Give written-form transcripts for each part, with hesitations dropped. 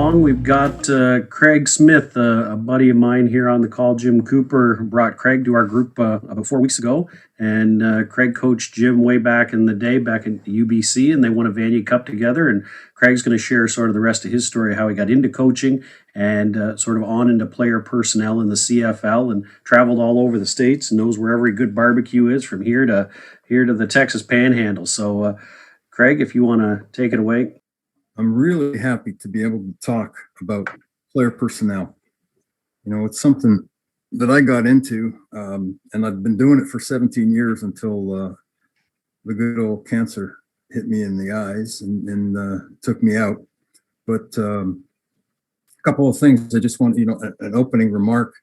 along. We've got Craig Smith, a buddy of mine here on the call. Jim Cooper brought Craig to our group about 4 weeks ago, and Craig coached Jim way back in the day, back in UBC, and they won a Vanier Cup together. And Craig's going to share sort of the rest of his story, how he got into coaching and sort of on into player personnel in the CFL, and traveled all over the states and knows where every good barbecue is from here to the Texas Panhandle. So, Craig, if you want to take it away. I'm really happy to be able to talk about player personnel. You know, it's something that I got into, and I've been doing it for 17 years until the good old cancer hit me in the eyes and took me out. But a couple of things I just want, an opening remark.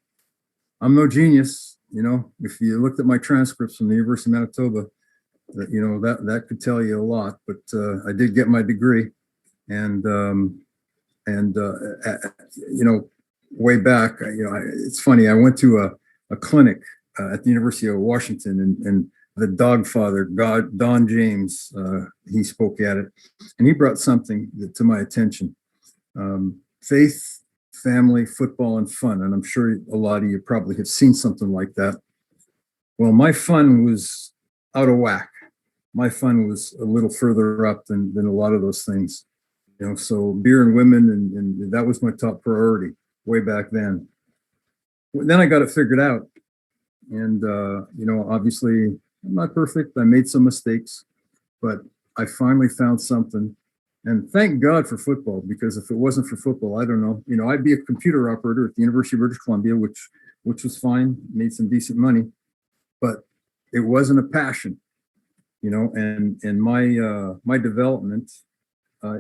I'm no genius. If you looked at my transcripts from the University of Manitoba, that could tell you a lot. But I did get my degree. And way back, it's funny. I went to a clinic at the University of Washington, and the dog father, Don James, he spoke at it, and he brought something to my attention: faith, family, football, and fun. And I'm sure a lot of you probably have seen something like that. Well, my fun was out of whack. My fun was a little further up than a lot of those things. So beer and women, and that was my top priority way back then. Then I got it figured out. And, obviously I'm not perfect. I made some mistakes, but I finally found something. And thank God for football, because if it wasn't for football, I don't know. I'd be a computer operator at the University of British Columbia, which was fine, made some decent money, but it wasn't a passion, and my development,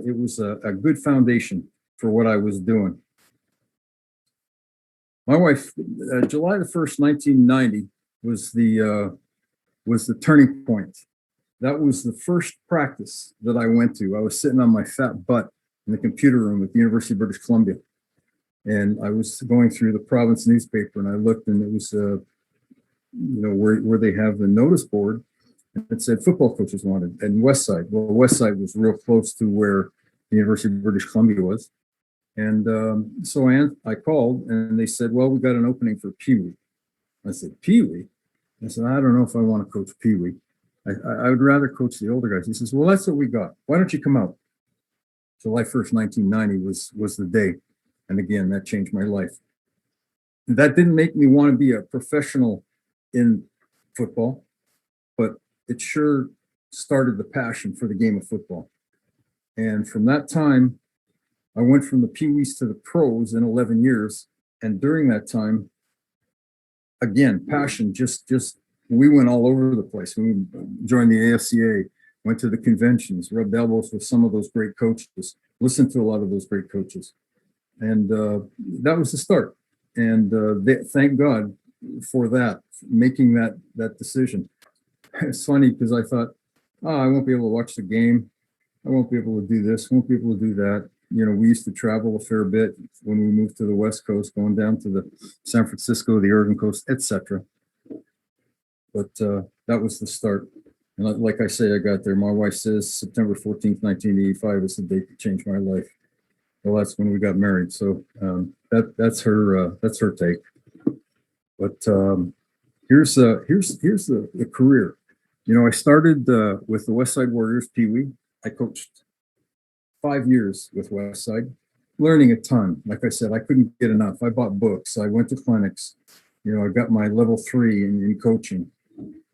it was a good foundation for what I was doing. My wife, July the 1st, 1990 was the turning point. That was the first practice that I went to. I was sitting on my fat butt in the computer room at the University of British Columbia. And I was going through the province newspaper, and I looked, and it was, where they have the notice board. It said football coaches wanted, and Westside. Well, Westside was real close to where the University of British Columbia was. And so I called, and they said, well, we got an opening for Pee Wee. I said, Pee Wee? I said, I don't know if I want to coach Pee Wee. I would rather coach the older guys. He says, well, that's what we got. Why don't you come out? July 1st, 1990 was the day. And again, that changed my life. That didn't make me want to be a professional in football, but it sure started the passion for the game of football. And from that time, I went from the Pee-wees to the pros in 11 years. And during that time, again, passion, just we went all over the place. We joined the AFCA, went to the conventions, rubbed elbows with some of those great coaches, listened to a lot of those great coaches. And that was the start. And thank God for that, making that decision. It's funny because I thought, I won't be able to watch the game. I won't be able to do this, won't be able to do that. We used to travel a fair bit when we moved to the West Coast, going down to the San Francisco, the Oregon coast, etc. But that was the start. And like I say, I got there. My wife says September 14th, 1985 is the date that changed my life. Well, that's when we got married. So that's her take. But here's the career. I started with the Westside Warriors Pee Wee. I coached 5 years with Westside, learning a ton. Like I said, I couldn't get enough. I bought books. I went to clinics. I got my level 3 in coaching.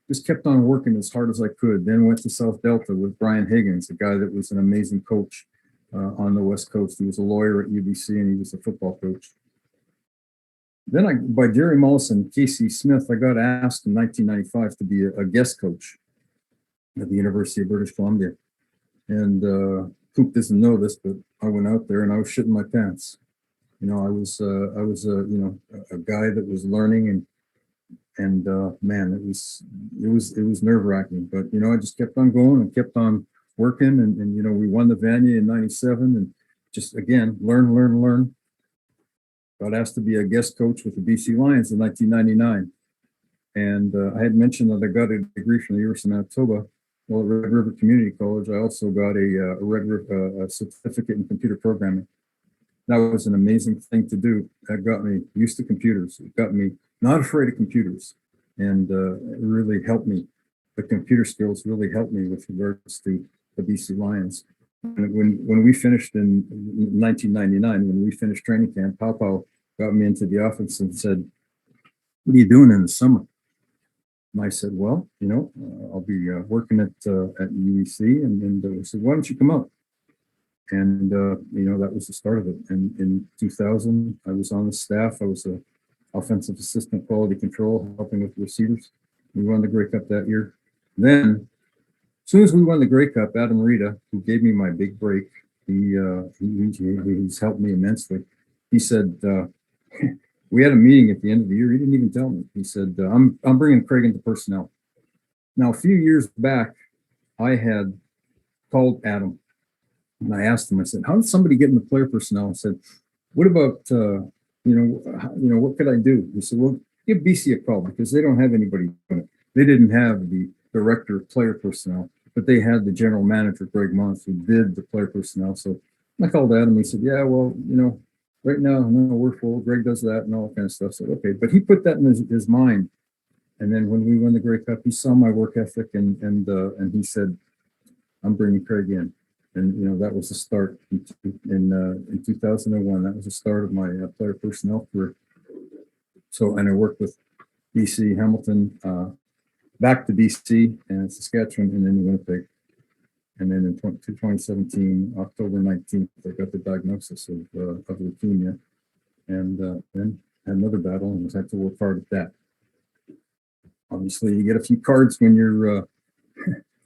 Just kept on working as hard as I could. Then went to South Delta with Brian Higgins, a guy that was an amazing coach on the West Coast. He was a lawyer at UBC, and he was a football coach. Then by Jerry Mollison, Casey Smith, I got asked in 1995 to be a guest coach at the University of British Columbia. And Coop doesn't know this, but I went out there and I was shitting my pants. I was a guy that was learning, and man, it was nerve wracking. But I just kept on going and kept on working, and we won the Vanier in '97, and just again learn. Got asked to be a guest coach with the BC Lions in 1999, and I had mentioned that I got a degree from the University of Manitoba. Well, at Red River Community College, I also got a certificate in computer programming. that was an amazing thing to do. That got me used to computers. It got me not afraid of computers, and it really helped me. The computer skills really helped me with regards to the BC Lions. And when we finished in 1999, when we finished training camp, Papa got me into the office and said, "What are you doing in the summer?" And I said, "Well, I'll be working at UEC." And he said, "Why don't you come up?" And that was the start of it. And in 2000, I was on the staff. I was a offensive assistant quality control, helping with the receivers. We won the Grey Cup that year. Then, as soon as we won the Grey Cup, Adam Rita, who gave me my big break, he's helped me immensely. He said, we had a meeting at the end of the year. He didn't even tell me. He said, I'm bringing Craig into personnel. Now, a few years back, I had called Adam and I asked him, I said, how did somebody get into player personnel? I said, what about, what could I do? He said, well, give BC a call because they don't have anybody doing it. They didn't have the director of player personnel, but they had the general manager, Greg Month, who did the player personnel. So I called Adam. He said, yeah, well, right now, no, we're full. Greg does that and all that kind of stuff. So, okay. But he put that in his mind. And then when we won the Grey Cup, he saw my work ethic and he said, I'm bringing Craig in. And, that was the start in 2001. That was the start of my player personnel career. So, and I worked with BC, Hamilton, back to BC and Saskatchewan, and then Winnipeg. And then in 2017, October 19th, I got the diagnosis of leukemia, and then had another battle and had to work hard at that. Obviously, you get a few cards when you're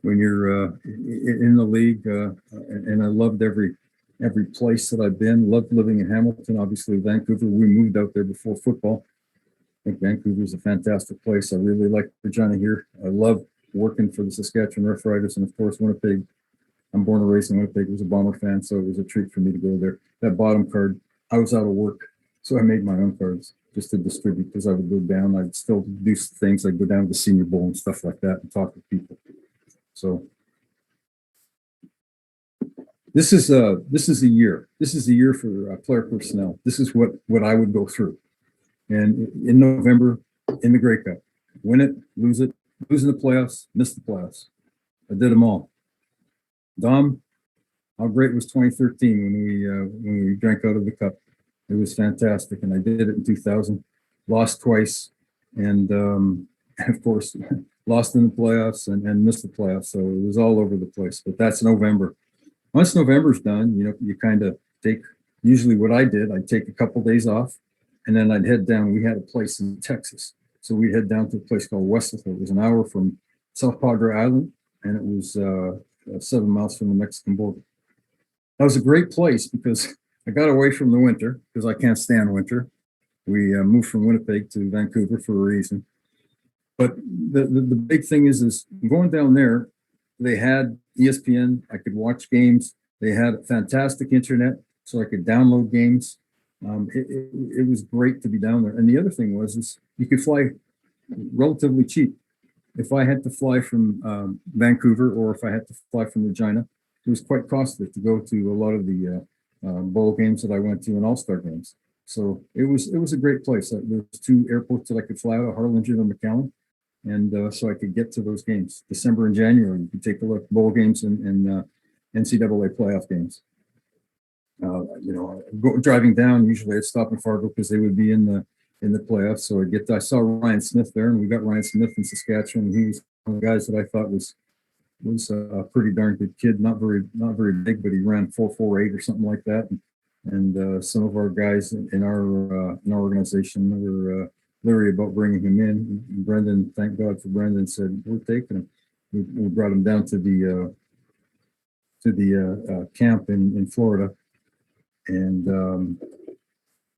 in the league, and I loved every place that I've been. Loved living in Hamilton. Obviously, Vancouver. We moved out there before football. I think Vancouver is a fantastic place. I really like Regina here. I love working for the Saskatchewan Roughriders, and of course, Winnipeg. I'm born and raised in Winnipeg. I was a Bomber fan, so it was a treat for me to go there. That bottom card, I was out of work, so I made my own cards just to distribute because I would go down. I'd still do things. I'd go down to the Senior Bowl and stuff like that and talk to people. So this is a year. This is a year for player personnel. This is what I would go through. And in November, in the Grey Cup, win it, lose it, lose in the playoffs, miss the playoffs. I did them all. Dom, how great was 2013 when we drank out of the cup? It was fantastic, and I did it in 2000. Lost twice, and of course, lost in the playoffs and missed the playoffs. So it was all over the place. But that's November. Once November's done, you kind of take. Usually, what I did, I'd take a couple days off, and then I'd head down. We had a place in Texas, so we'd head down to a place called Westlaco. It was an hour from South Padre Island, and it was 7 miles from the Mexican border. That was a great place because I got away from the winter because I can't stand winter. We moved from Winnipeg to Vancouver for a reason. But the big thing is going down there, they had ESPN. I could watch games. They had fantastic internet, so I could download games. It was great to be down there. And the other thing is you could fly relatively cheap. If I had to fly from Vancouver or if I had to fly from Regina, it was quite costly to go to a lot of the bowl games that I went to and all-star games. So it was a great place. There was 2 airports that I could fly out of, Harlingen and McAllen. And so I could get to those games. December and January, you could take a look, bowl games and NCAA playoff games. Driving down, usually I'd stop in Fargo because they would be in the playoffs. So I saw Ryan Smith there, and we got Ryan Smith in Saskatchewan. He was one of the guys that I thought was a pretty darn good kid. Not very big, but he ran 4.48 or something like that. And some of our guys in our organization were leery about bringing him in. Brendan, thank God for Brendan, said we're taking him. We brought him down to the camp in Florida, and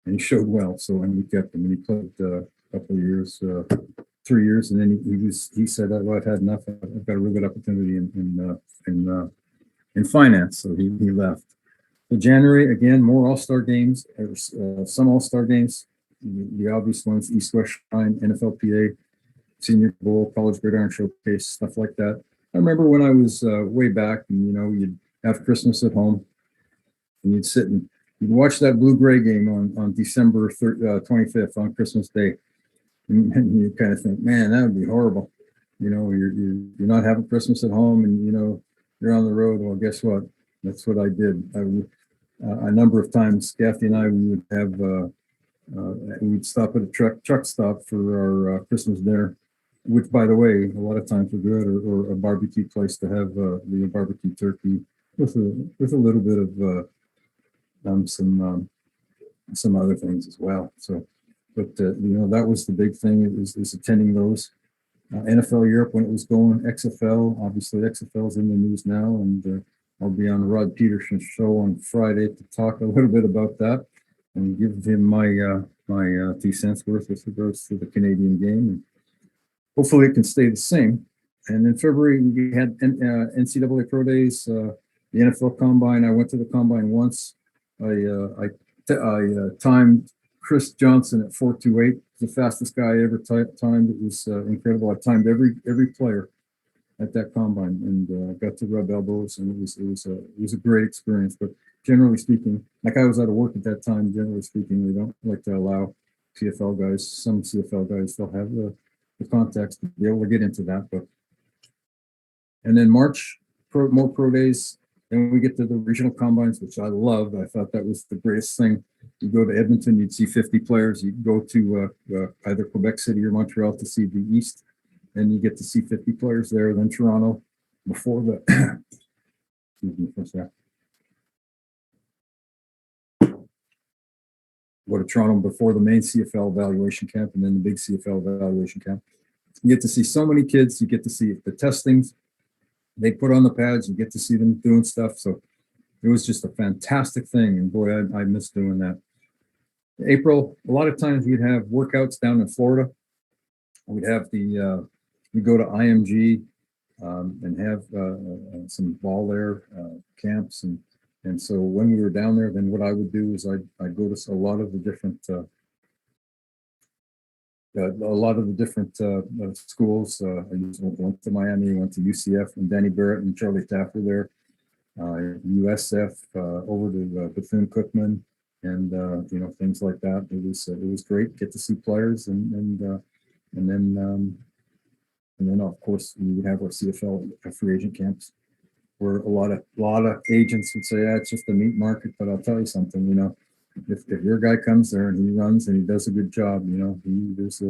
he showed well. So and we kept him. And he played a couple of years, 3 years, and then he said, "Well, I've had enough. I've got a really good opportunity in finance." So he left. So January again, more All-Star games, some All-Star games. The obvious ones: East West Shrine, NFLPA, Senior Bowl, College Gridiron Showcase, stuff like that. I remember when I was way back, and you'd have Christmas at home, and you'd sit and you'd watch that blue-gray game on December 25th on Christmas Day, and you kind of think, man, that would be horrible. You know, you're not having Christmas at home, and you know you're on the road. Well, guess what? That's what I did. A number of times, Kathy and I, we would have we'd stop at a truck stop for our Christmas dinner, which, by the way, a lot of times were good, or a barbecue place to have the barbecue turkey with a little bit of some other things as well. So, but you know, that was the big thing. It was attending those. NFL Europe when it was going, XFL, obviously XFL's in the news now, and I'll be on Rod Peterson's show on Friday to talk a little bit about that and give him my 2 cents worth with regards to the Canadian game. And hopefully it can stay the same. And in February, we had NCAA Pro Days, the NFL Combine. I went to the Combine once. I timed Chris Johnson at 4:28, the fastest guy I ever timed. It was incredible. I timed every player at that combine, and got to rub elbows, and it was a great experience. But generally speaking, like I was out of work at that time. Generally speaking, we don't like to allow CFL guys. Some CFL guys still have the context to be able to get into that. But and then March, more pro days. Then we get to the regional combines, which I loved. I thought that was the greatest thing. You go to Edmonton, you'd see 50 players. You go to either Quebec City or Montreal to see the East, and you get to see 50 players there. Then Toronto, before the excuse me for a sec. Go to Toronto before the main CFL evaluation camp, and then the big CFL evaluation camp. You get to see so many kids. You get to see the testings they put on the pads. You get to see them doing stuff. So it was just a fantastic thing. And boy, I miss doing that. April, a lot of times we'd have workouts down in Florida. We'd have we'd go to IMG and have some ball there camps. And so when we were down there, then what I would do is I'd go to a lot of the different schools. I went to Miami, went to UCF, and Danny Barrett and Charlie Taft were there. USF over to Bethune-Cookman, and you know, things like that. It was great. Get to see players, and then of course we would have our CFL free agent camps, where a lot of agents would say, it's just a meat market. But I'll tell you something, you know. If your guy comes there and he runs and he does a good job, you know, there's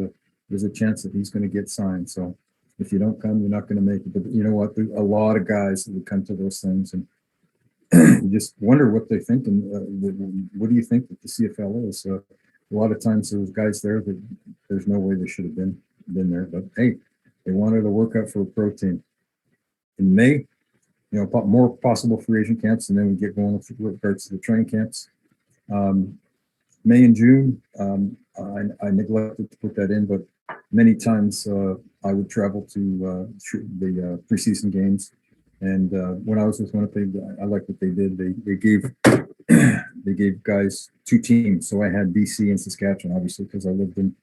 a chance that he's going to get signed. So if you don't come, you're not going to make it. But you know what? There's a lot of guys that would come to those things, and you just wonder what they think. And what do you think that the CFL is? A lot of times there was guys there that there's no way they should have been there. But hey, they wanted to work out for a pro team. In May, you know, more possible free agent camps, and then we get going with regards to the training camps. May and June, I neglected to put that in, but many times I would travel to the preseason games. And when I was with Winnipeg, I liked what they did. They gave guys 2 teams. So I had BC and Saskatchewan, obviously, because I lived in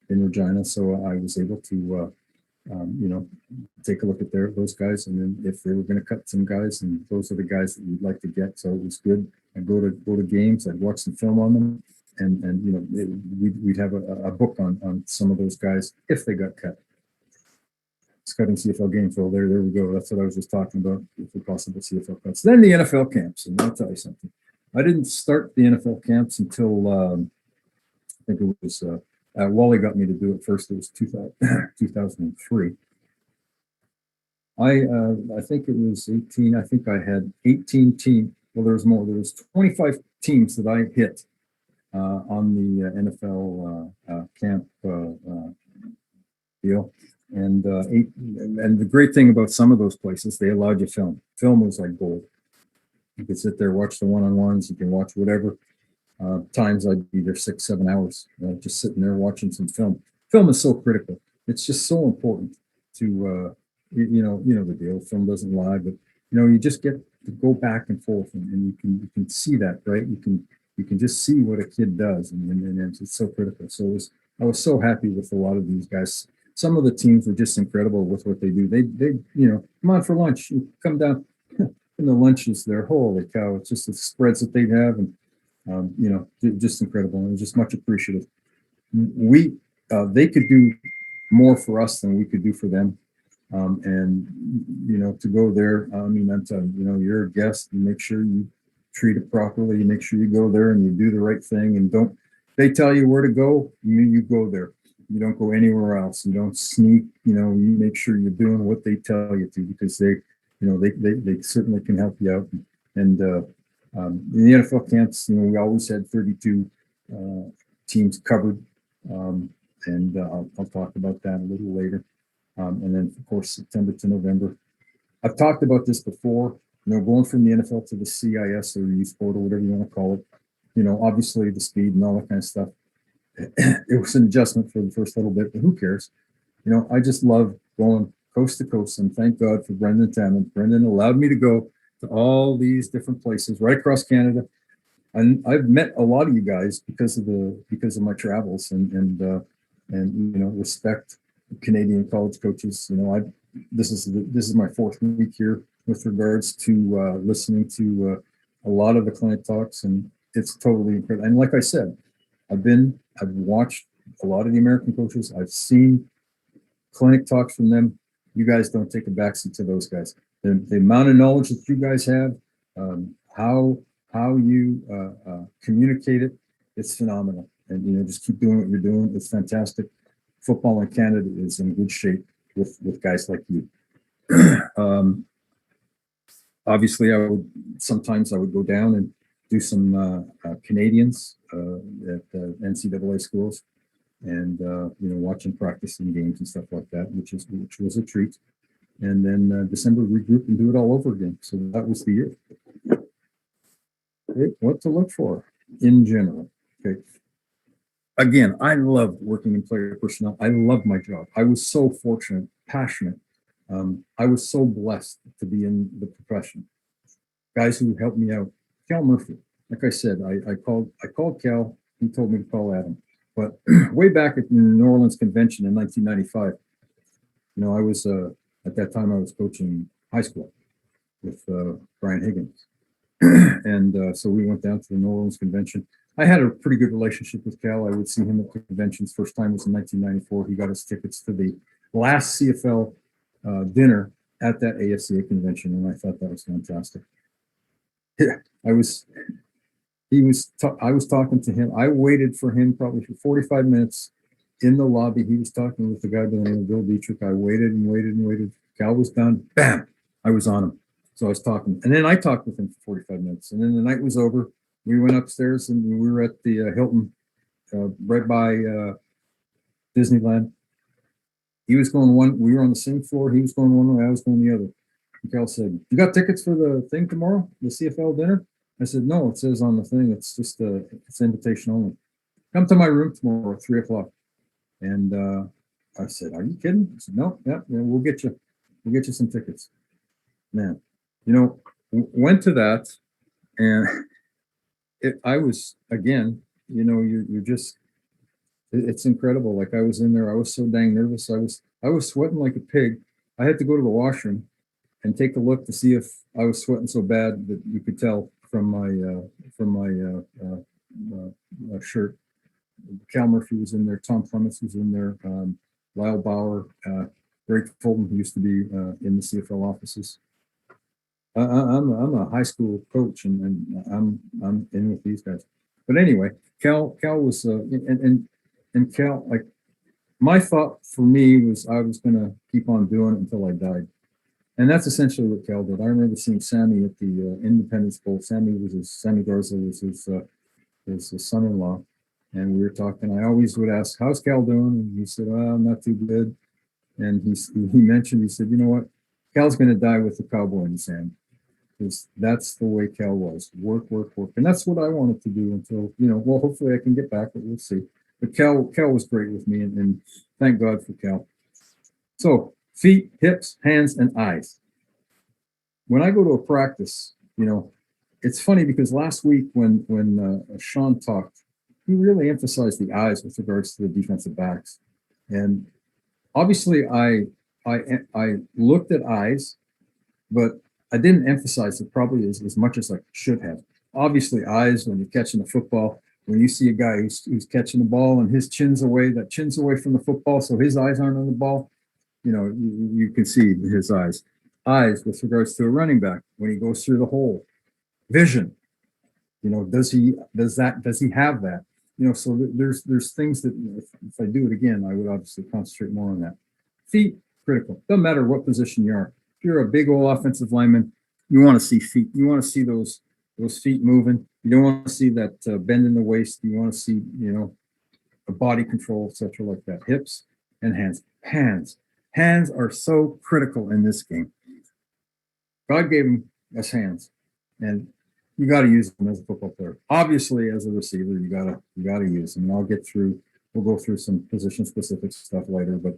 Regina. So I was able to, you know, take a look at those guys, and then if they were going to cut some guys, and those are the guys that we'd like to get. So it was good. I'd go to games. I'd watch some film on them, and you know, we'd have a book on some of those guys if they got cut. It's cutting CFL games. So there we go. That's what I was just talking about, the possible CFL cuts. Then the NFL camps, and I'll tell you something. I didn't start the NFL camps until I think it was Wally got me to do it first. It was 2003. I think it was 18. I think I had 18 teams. Well, there was more. There was 25 teams that I hit on the NFL camp deal, and and the great thing about some of those places, they allowed you film. Film was like gold. You could sit there, watch the one-on-ones. You can watch whatever. Times I'd be there 6-7 hours, just sitting there watching some film. Film is so critical. It's just so important to you know the deal. Film doesn't lie, but you know, you just get to go back and forth, and you can see that, right? You can just see what a kid does, and it's so critical. So I was so happy with a lot of these guys. Some of the teams were just incredible with what they do. They you know, come on for lunch. You come down in the lunches there. Holy cow! It's just the spreads that they have, and Just incredible, and just much appreciative. They could do more for us than we could do for them. And to go there, I'm telling you, you're a guest. You make sure you treat it properly. You make sure you go there and you do the right thing. And don't they tell you where to go? You go there. You don't go anywhere else. You don't sneak. You make sure you're doing what they tell you to, because they certainly can help you out. And in the NFL camps, we always had 32 teams covered. And I'll talk about that a little later. And then, of course, September to November. I've talked about this before, going from the NFL to the CIS or youth sport or whatever you want to call it. Obviously the speed and all that kind of stuff. It was an adjustment for the first little bit, but who cares? I just love going coast to coast, and thank God for Brendan Tammond. Brendan allowed me to go to all these different places right across Canada. And I've met a lot of you guys because of my travels and respect Canadian college coaches. This is my fourth week here with regards to listening to a lot of the client talks, and it's totally incredible. And like I said, I've watched a lot of the American coaches. I've seen clinic talks from them. You guys don't take a backseat to those guys. The amount of knowledge that you guys have, how you communicate it, it's phenomenal. And just keep doing what you're doing. It's fantastic. Football in Canada is in good shape with guys like you. Obviously, I would go down and do some Canadians at NCAA schools, and watching practicing games and stuff like that, which was a treat. And then December, regroup and do it all over again. So that was the year. Okay, what to look for in general. Okay. Again, I loved working in player personnel. I loved my job. I was so fortunate, passionate. I was so blessed to be in the profession. Guys who helped me out. Cal Murphy. Like I said, I called Cal. He told me to call Adam. But way back at the New Orleans convention in 1995, I was at that time I was coaching high school with Brian Higgins, and so we went down to the New Orleans convention. I had a pretty good relationship with Cal. I would see him at conventions. First time was in 1994. He got us tickets to the last CFL dinner at that AFCA convention, and I thought that was fantastic. Yeah, I was talking to him. I waited for him probably for 45 minutes in the lobby. He was talking with the guy by the name of Bill Dietrich. I waited and waited and waited. Cal was done. Bam! I was on him. So I was talking. And then I talked with him for 45 minutes. And then the night was over. We went upstairs and we were at the Hilton right by Disneyland. He was going one. We were on the same floor. He was going one way. I was going the other. And Cal said, "You got tickets for the thing tomorrow? The CFL dinner?" I said, "No, it says on the thing. It's just it's invitation only. Come to my room tomorrow at 3:00. And I said, "Are you kidding?" I said, "No, yeah, we'll get you some tickets." Man, went to that, and I was again, you're just, it's incredible. Like I was in there, I was so dang nervous. I was sweating like a pig. I had to go to the washroom and take a look to see if I was sweating so bad that you could tell from my shirt. Cal Murphy was in there. Tom Clements was in there. Lyle Bauer, Greg Fulton, who used to be in the CFL offices. I'm a high school coach, and I'm in with these guys. But anyway, Cal was and Cal, like, my thought for me was I was going to keep on doing it until I died. And that's essentially what Cal did. I remember seeing Sammy at the Independence Bowl. Sammy Garza was his son-in-law, and we were talking. I always would ask, "How's Cal doing?" And he said, "Oh, not too good." And he said, "You know what? Cal's going to die with the cowboy in his hand." Because that's the way Cal was. Work. And that's what I wanted to do until, well, hopefully I can get back, but we'll see. But Cal was great with me, and thank God for Cal. So feet, hips, hands, and eyes. When I go to a practice, it's funny because last week when Sean talked, he really emphasized the eyes with regards to the defensive backs. And obviously I looked at eyes, but I didn't emphasize it probably as much as I should have. Obviously, eyes when you're catching the football. When you see a guy who's catching the ball and his chin's away, that chin's away from the football, so his eyes aren't on the ball. You can see his eyes. Eyes with regards to a running back when he goes through the hole. Vision. Does he have that? So there's things that if I do it again, I would obviously concentrate more on that. Feet, critical. Doesn't matter what position you are. If you're a big old offensive lineman, you want to see feet. You want to see those feet moving. You don't want to see that bend in the waist. You want to see, a body control, etc., like that. Hips and hands. Hands are so critical in this game. God gave us hands, and you got to use them as a football player. Obviously, as a receiver, you gotta use them. And we'll go through some position specific stuff later, but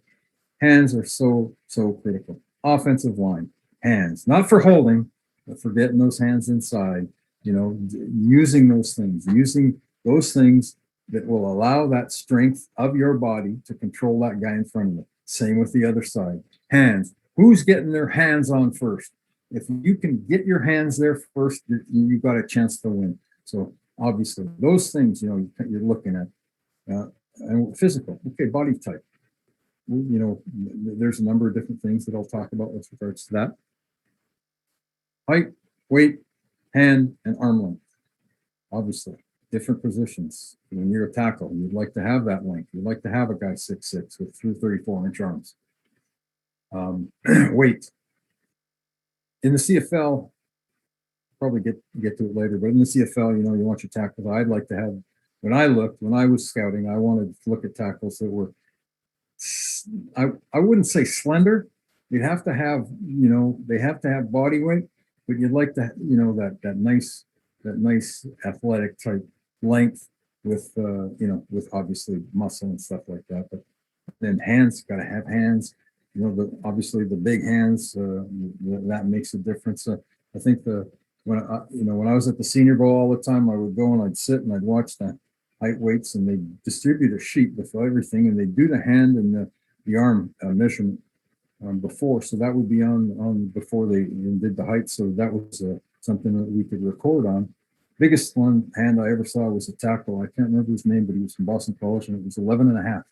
hands are so critical. Offensive line, hands, not for holding, but for getting those hands inside. Using those things that will allow that strength of your body to control that guy in front of you. Same with the other side. Hands. Who's getting their hands on first? If you can get your hands there first, you've got a chance to win. So obviously, those things, you're looking at. And physical. Okay, body type. There's a number of different things that I'll talk about with regards to that. Height, weight, hand, and arm length. Obviously, different positions. When you're a tackle, you'd like to have that length. You'd like to have a guy 6'6" with 34-inch arms. Weight. In the CFL, probably get to it later, but in the CFL, you want your tackles. I'd like to have, when I was scouting, I wanted to look at tackles that were, I wouldn't say slender. You'd have to have, they have to have body weight, but you'd like to, that nice athletic type length with, with obviously muscle and stuff like that. But then hands, got to have hands. Obviously the big hands, that makes a difference. I think when I was at the Senior Bowl all the time, I would go and I'd sit and I'd watch the height weights, and they distribute a sheet with everything, and they do the hand and the arm measurement before, so that would be on before they did the height. So that was something that we could record on. Biggest hand I ever saw was a tackle. I can't remember his name, but he was from Boston College, and it was 11 and a half.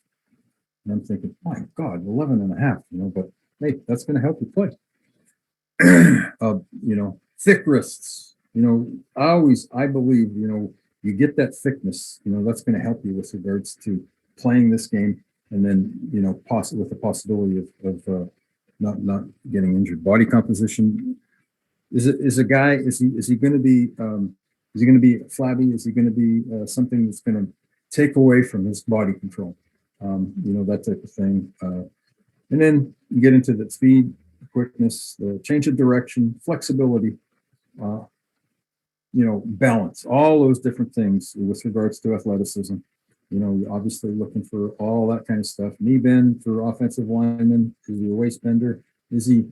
And I'm thinking, my God, 11 and a half, but hey, that's going to help you play. Thick wrists, I believe, you get that thickness, that's going to help you with regards to playing this game. And then, with the possibility of not getting injured. Body composition. Is he going to be flabby? Is he going to be something that's going to take away from his body control? That type of thing. And then you get into the speed, quickness, the change of direction, flexibility, balance, all those different things with regards to athleticism. You're obviously looking for all that kind of stuff. Knee bend for offensive linemen. Is he a waist bender? Is he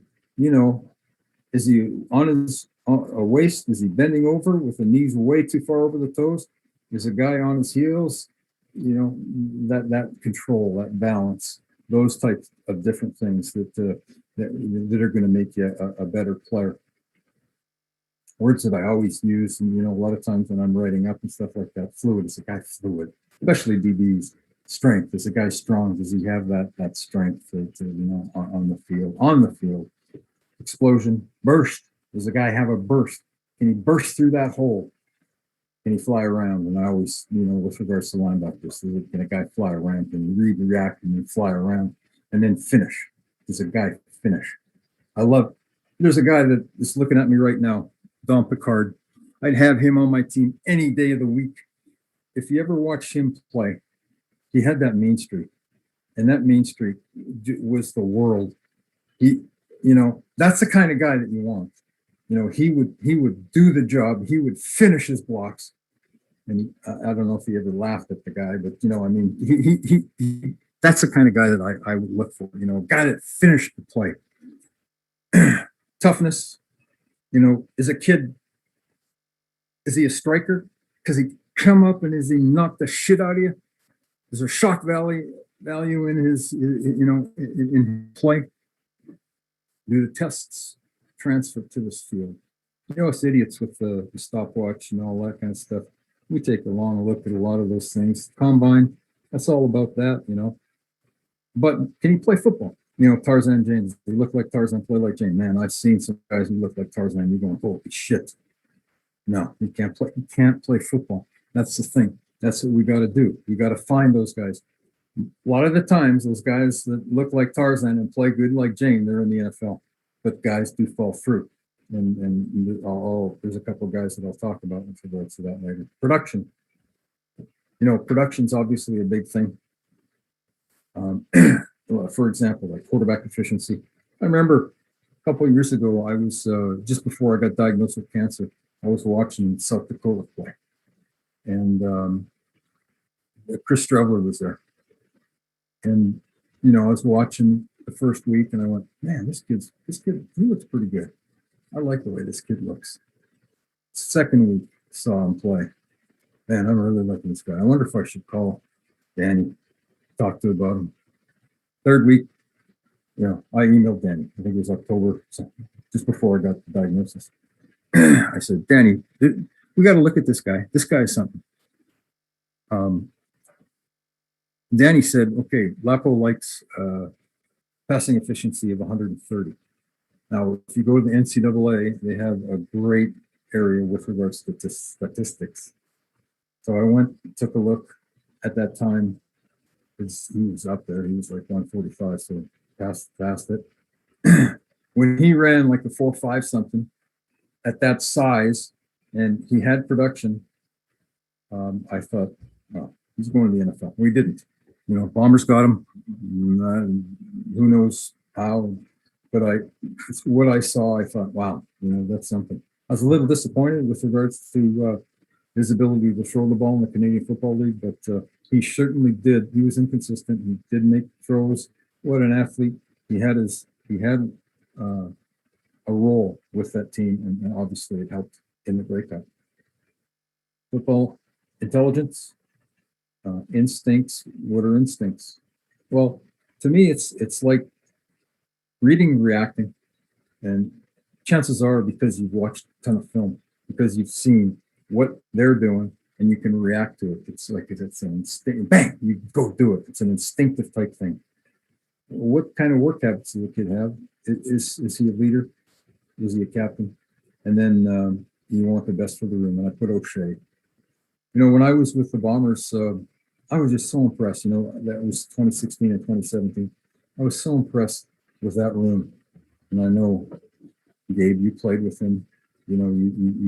on his waist? Is he bending over with the knees way too far over the toes? Is a guy on his heels? That control, that balance, those types of different things that are going to make you a better player. Words that I always use, and a lot of times when I'm writing up and stuff like that, fluid. Is a guy fluid, especially DBs. Strength. Is a guy strong? Does he have that strength to on the field? On the field. Explosion. Burst. Does a guy have a burst? Can he burst through that hole? Can he fly around? And I always, with regards to linebackers, can a guy fly around? Can he react and fly around? And then finish. Does a guy finish? There's a guy that is looking at me right now, Don Picard. I'd have him on my team any day of the week. If you ever watch him play, he had that mean streak. And that mean streak was the world. That's the kind of guy that you want. He would do the job. He would finish his blocks. And I don't know if he ever laughed at the guy, but he that's the kind of guy that I would look for. A guy that finished the play. Toughness. Is a kid. Is he a striker? Because he come up and is he knock the shit out of you? Is there shock value in his in play? Do the tests transfer to this field? us idiots with the stopwatch and all that kind of stuff, we take a long look at a lot of those things. Combine, that's all about that. But can he play football? Tarzan James, they look like Tarzan, play like Jane. Man, I've seen some guys who look like Tarzan. You're going, holy shit. No, he can't play. He can't play football. That's the thing. That's what we got to do. We got to find those guys. A lot of the times, those guys that look like Tarzan and play good like Jane, they're in the NFL. But guys do fall through. And there's a couple of guys that I'll talk about with regards to that later. Production. Production's obviously a big thing. For example, like quarterback efficiency. I remember a couple of years ago, I was just before I got diagnosed with cancer, I was watching South Dakota play, and Chris Streveler was there. And I was watching the first week, and I went, man, this kid, he looks pretty good. I like the way this kid looks. Second week, saw him play. Man, I'm really liking this guy. I wonder if I should call Danny, talk to him about him. Third week, I emailed Danny. I think it was October, just before I got the diagnosis. I said, Danny, we got to look at this guy. This guy is something. Danny said, okay, Lapo likes passing efficiency of 130. Now, if you go to the NCAA, they have a great area with regards to statistics. So I went, took a look at that time. He was up there. He was like 145, so passed it. When he ran like a 4.5 something at that size, and he had production, I thought, oh, he's going to the NFL. We didn't. Bombers got him. Who knows how? But what I saw, I thought, wow, that's something. I was a little disappointed with regards to his ability to throw the ball in the Canadian Football League, but he certainly did. He was inconsistent. He did make throws. What an athlete! He had a role with that team, and obviously it helped in the Grey Cup. Football intelligence, instincts. What are instincts? Well, to me, it's like reading and reacting, and chances are because you've watched a ton of film, because you've seen what they're doing, and you can react to it. It's like it's an instinct. Bang! You go do it. It's an instinctive type thing. What kind of work habits does the kid have? Is he a leader? Is he a captain? And then you want the best for the room. And I put O'Shea. When I was with the Bombers, I was just so impressed. That was 2016 and 2017. I was so impressed with that room. And I know, Gabe, you played with him. You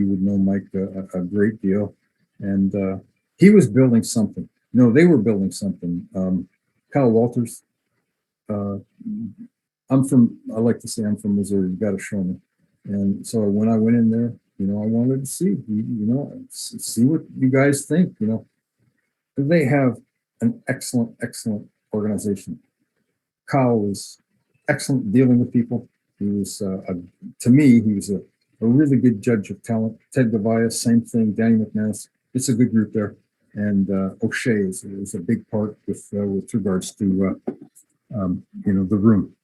would know Mike a great deal. And he was building something. They were building something. Kyle Walters. I like to say I'm from Missouri. You got to show me. And so when I went in there, I wanted to see, see what you guys think. They have an excellent, excellent organization. Kyle was excellent dealing with people. He was, to me, he was a really good judge of talent. Ted Gavias, same thing. Danny McManus. It's a good group there. And O'Shea is a big part with regards to the room.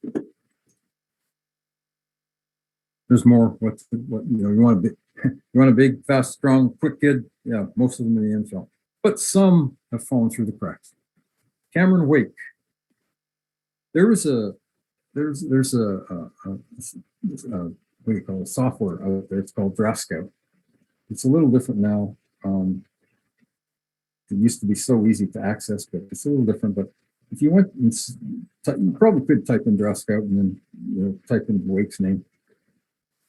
There's more. What you want a big, fast, strong, quick kid. Yeah, most of them in the NFL, but some have fallen through the cracks. Cameron Wake. There's a what do you call it? Software out there. It's called Draft Scout. It's a little different now. It used to be so easy to access, but it's a little different. But if you went and you probably could type in Draft Scout and then type in Wake's name,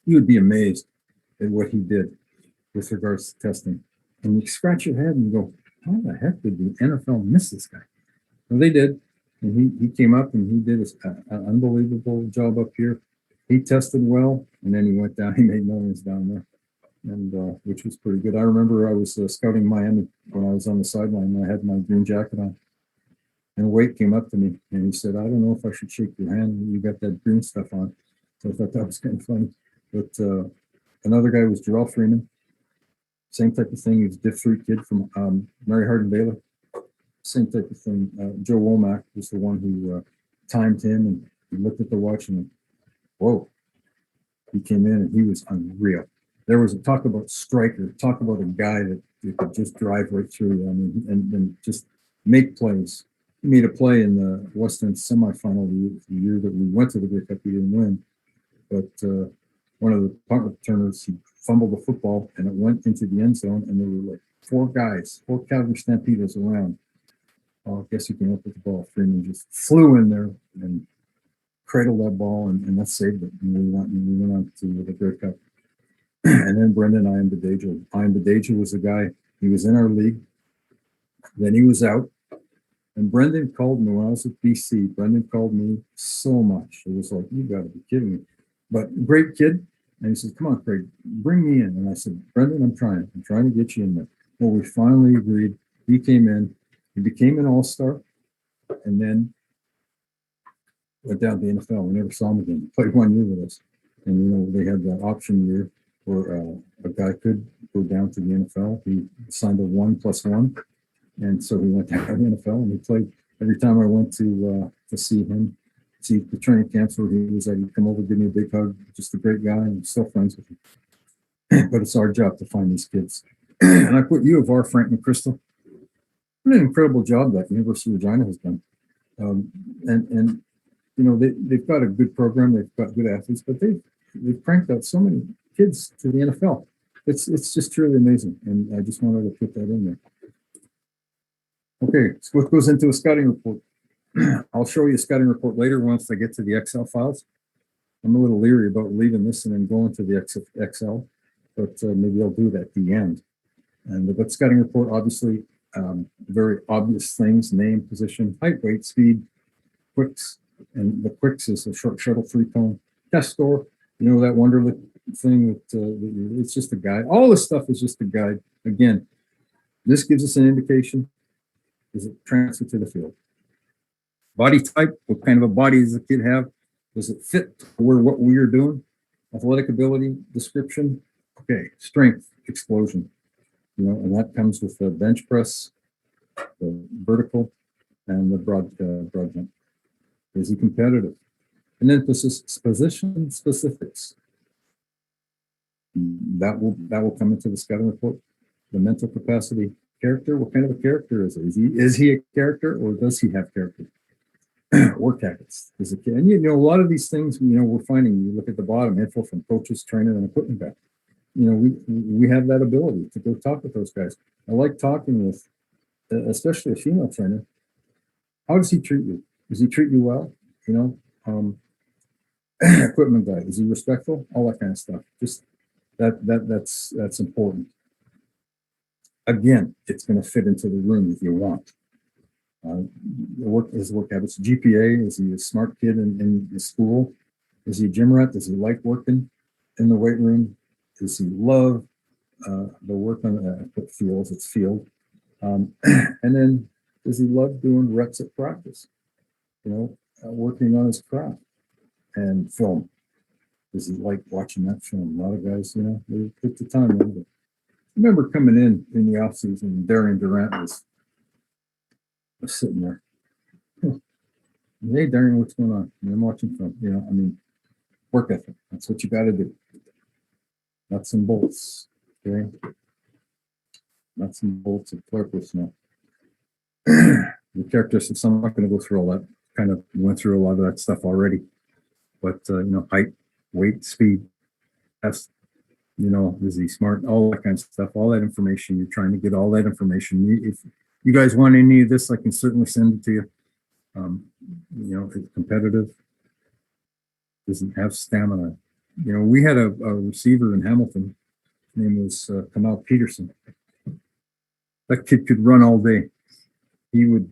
you would be amazed at what he did with regards to testing. And you scratch your head and go, how the heck did the NFL miss this guy? Well, they did. And he came up and he did an unbelievable job up here. He tested well, and then he went down. He made millions down there, and which was pretty good. I remember I was scouting Miami when I was on the sideline. And I had my green jacket on. And Wade came up to me and he said, I don't know if I should shake your hand. You got that green stuff on. So I thought that was kind of funny. But another guy was Geralt Freeman. Same type of thing. He was a Div 3 kid from Mary Hardin Baylor. Same type of thing. Joe Womack was the one who timed him, and he looked at the watch and whoa. He came in and he was unreal. there was a talk about striker, talk about a guy that you could just drive right through you, I mean, and just make plays. He made a play in the Western semifinal the year that we went to the Grey Cup. We didn't win, but one of the punt returners, he fumbled the football and it went into the end zone, and there were like four Calgary Stampeders around. Oh, I guess you can look at the ball. Freeman just flew in there and cradled that ball, and that saved it. And we went on to the Grey Cup. And then Brendan Iambadejo was the guy. He was in our league. Then he was out. And Brendan called me when I was at BC. Brendan called me so much. It was like, you got to be kidding me. But great kid. And he said, come on, Craig, bring me in. And I said, Brendan, I'm trying to get you in there. Well, we finally agreed. He came in. He became an all-star. And then went down to the NFL. We never saw him again. He played 1 year with us. And, they had that option year where a guy could go down to the NFL. He signed a 1+1. And so he went down to the NFL, and he played. Every time I went to see him, see the training camps where he was at, he'd come over, give me a big hug. Just a great guy, and I'm still friends with him. But it's our job to find these kids. And I put U of R, Frank McChrystal. What an incredible job that University of Regina has done. And they've got a good program. They've got good athletes, but they've cranked out so many kids to the NFL. It's just truly amazing, and I just wanted to put that in there. Okay, so what goes into a scouting report? I'll show you a scouting report later once I get to the Excel files. I'm a little leery about leaving this and then going to the Excel, but maybe I'll do that at the end. And the scouting report, obviously, very obvious things: name, position, height, weight, speed, quicks, and the quicks is a short shuttle three-cone test score. That Wonderlic thing that it's just a guide. All this stuff is just a guide. Again, this gives us an indication. Does it transfer to the field? Body type, what kind of a body does the kid have? Does it fit what we are doing? Athletic ability, description. Okay, strength, explosion. And that comes with the bench press, the vertical, and the broad jump. Is he competitive? And then position specifics. That will come into the scouting report. The mental capacity. Character, what kind of a character is he? Is he a character, or does he have character? Work habits. And a lot of these things, we're finding. You look at the bottom, info from coaches, trainer, and equipment guy. We have that ability to go talk with those guys. I like talking with, especially a female trainer. How does he treat you? Does he treat you well? Equipment guy, is he respectful? All that kind of stuff. Just that's important. Again, it's going to fit into the room if you want. His work habits. GPA, is he a smart kid in the school? Is he a gym rat? Does he like working in the weight room? Does he love the work on fields? It's field. And then does he love doing reps at practice? Working on his craft and film. Does he like watching that film? A lot of guys, they put the time into it. I remember coming in the off season, and Darian Durant was sitting there. Hey, Darian, what's going on? I'm watching film. Work ethic. That's what you got to do. Nuts and bolts. Okay. Nuts and bolts of player personnel. The characteristics. I'm not going to go through all that. Kind of went through a lot of that stuff already. But height, weight, speed, test. Is he smart? All that kind of stuff, all that information. You're trying to get all that information. If you guys want any of this, I can certainly send it to you. It's competitive. Doesn't have stamina. We had a receiver in Hamilton. His name was Kamal Peterson. That kid could run all day. He would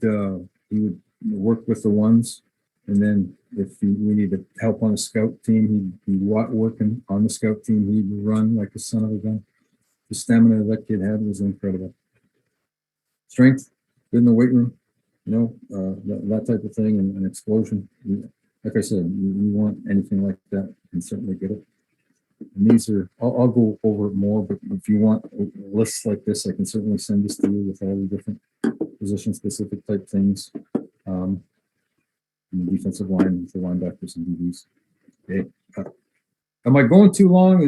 work with the ones, and then if we needed help on a scout team, he'd be working on the scout team. He'd run like a son of a gun. The stamina that kid had was incredible. Strength, good in the weight room, that type of thing, and an explosion. Like I said, you want anything like that, you can certainly get it. And these are, I'll go over it more, but if you want lists like this, I can certainly send this to you with all the different position-specific type things. The defensive line, the linebackers and DBs. Okay. Am I going too long?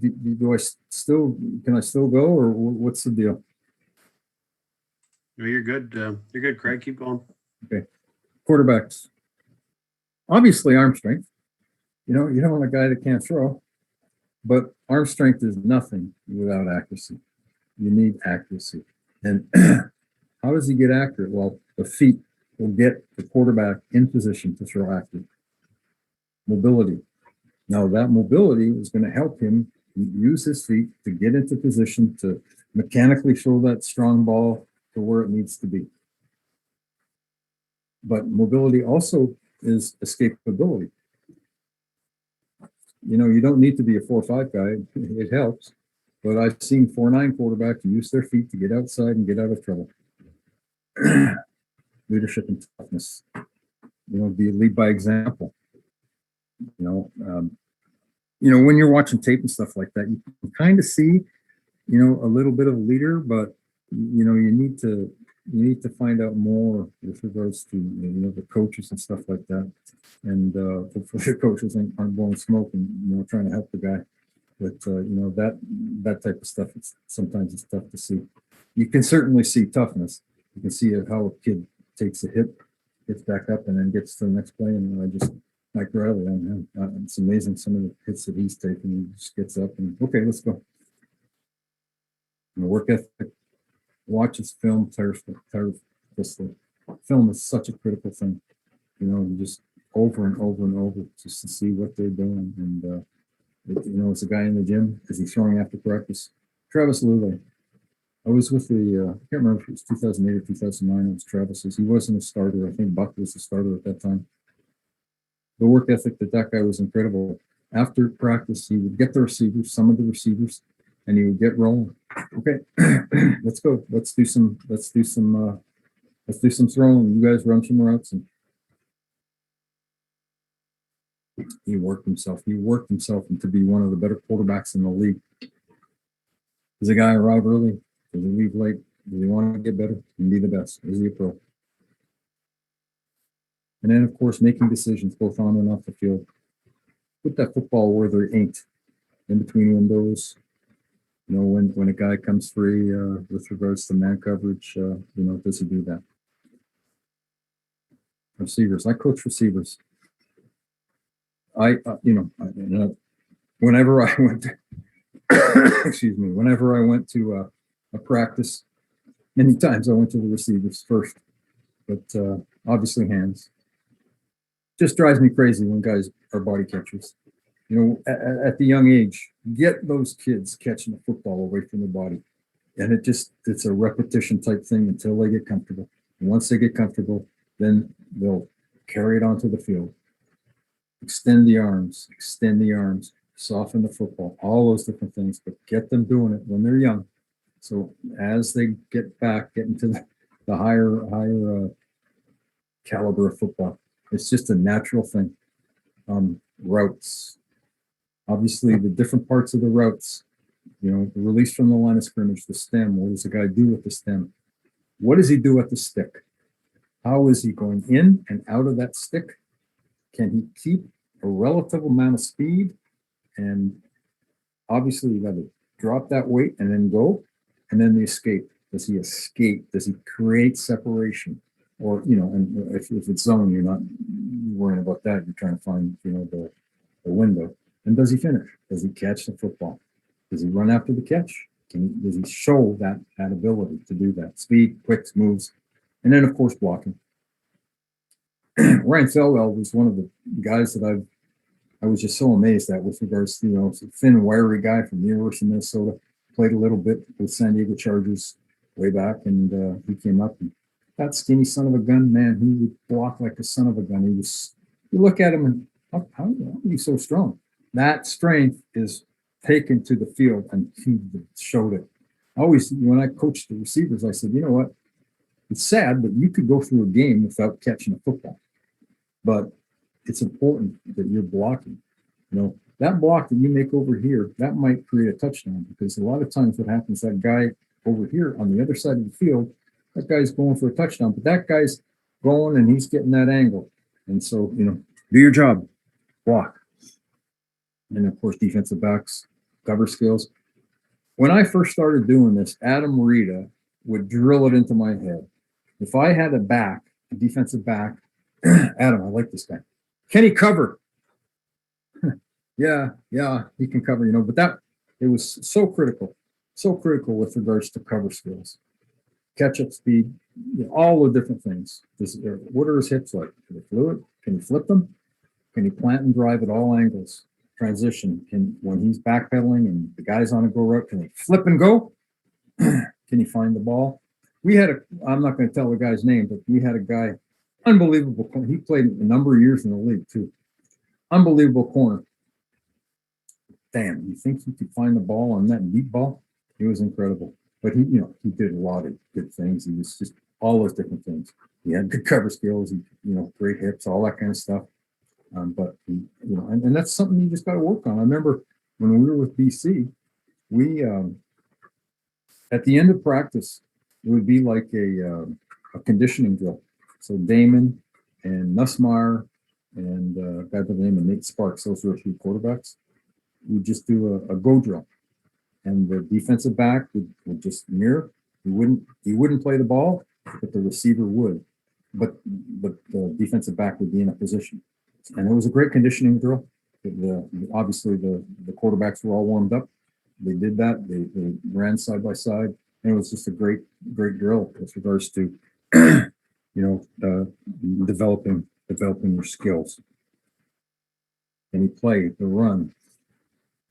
do I still, can I still go, or what's the deal? No, you're good. You're good, Craig. Keep going. Okay. Quarterbacks. Obviously, arm strength. You don't want a guy that can't throw, but arm strength is nothing without accuracy. You need accuracy. And how does he get accurate? Well, the feet will get the quarterback in position to throw accurate. Mobility. Now, that mobility is going to help him use his feet to get into position to mechanically throw that strong ball to where it needs to be. But mobility also is escapability. You don't need to be a 4-5 guy. It helps. But I've seen 4-9 quarterbacks use their feet to get outside and get out of trouble. Leadership and toughness. Lead by example. When you're watching tape and stuff like that, you can kind of see, a little bit of a leader, but you need to find out more with regards to the coaches and stuff like that. And hopefully the coaches aren't blowing smoke and trying to help the guy. But that type of stuff, sometimes it's tough to see. You can certainly see toughness. You can see how a kid takes a hit, gets back up, and then gets to the next play. And I just like Riley on him. It's amazing some of the hits that he's taking. He just gets up and okay, let's go. Work ethic. Watch his film tirelessly. Film is such a critical thing. You just over and over and over just to see what they're doing. And it's a guy in the gym. Is he throwing after practice? Travis Lulay. I was with I can't remember if it was 2008 or 2009. It was Travis's. He wasn't a starter. I think Buck was the starter at that time. The work ethic that guy was incredible. After practice, he would get the receivers, some of the receivers, and he would get rolling. Okay, let's go. Let's do some throwing. You guys run some routes. And he worked himself into be one of the better quarterbacks in the league. Does a guy arrive early? Does he leave late? Does he want to get better and be the best? Is he a pro? And then, of course, making decisions both on and off the field. Put that football where there ain't, in between windows. When a guy comes free with regards to man coverage, does he do that? Receivers. I coach receivers. Whenever I went to a practice, many times I went to the receivers first, but obviously hands. Just drives me crazy when guys are body catchers. At the young age, get those kids catching the football away from the body. And it's a repetition type thing until they get comfortable. And once they get comfortable, then they'll carry it onto the field. Extend the arms, soften the football, all those different things, but get them doing it when they're young. So as they get into the higher caliber of football, it's just a natural thing. Routes. Obviously, the different parts of the routes, the release from the line of scrimmage, the stem. What does the guy do with the stem? What does he do at the stick? How is he going in and out of that stick? Can he keep a relative amount of speed? And obviously, you got to drop that weight and then go. And then the escape. Does he escape? Does he create separation? Or, and if it's zone, you're not worrying about that. You're trying to find, the window. And does he finish? Does he catch the football? Does he run after the catch? Does he show that ability to do that? Speed, quick moves. And then, of course, blocking. Ryan Feldwell was one of the guys that I was just so amazed at with regards to, a thin, wiry guy from the University of Minnesota. Played a little bit with San Diego Chargers way back, and he came up and that skinny son of a gun, man, he would block like a son of a gun. You look at him and how are you so strong? That strength is taken to the field, and he showed it. Always, when I coached the receivers, I said, you know what? It's sad, but you could go through a game without catching a football. But it's important that you're blocking. That block that you make over here, that might create a touchdown, because a lot of times what happens, that guy over here on the other side of the field, that guy's going for a touchdown, but that guy's going and he's getting that angle. And so, do your job, block. And of course, defensive backs, cover skills. When I first started doing this, Adam Rita would drill it into my head. If I had a defensive back, Adam, I like this guy. Can he cover? Yeah, he can cover, but it was so critical with regards to cover skills, catch-up speed, all the different things. What are his hips like? Are they fluid? Can he flip them? Can he plant and drive at all angles? Transition. When he's backpedaling and the guy's on a go route, can he flip and go? Can he find the ball? I'm not going to tell the guy's name, but we had a guy, unbelievable. He played a number of years in the league too. Unbelievable corner. Damn, you think he could find the ball on that deep ball? It was incredible. But he did a lot of good things. He was just all those different things. He had good cover skills, great hips, all that kind of stuff. But and that's something you just got to work on. I remember when we were with BC, we at the end of practice, it would be like a conditioning drill. So Damon and Nussmeyer and a guy by the name of Nate Sparks, those were a few quarterbacks. We'd just do a go drill, and the defensive back would just mirror. He wouldn't play the ball, but the receiver would. But the defensive back would be in a position, and it was a great conditioning drill. Obviously the quarterbacks were all warmed up. They did that. They ran side by side, and it was just a great drill with regards to developing your skills. Can he play the run?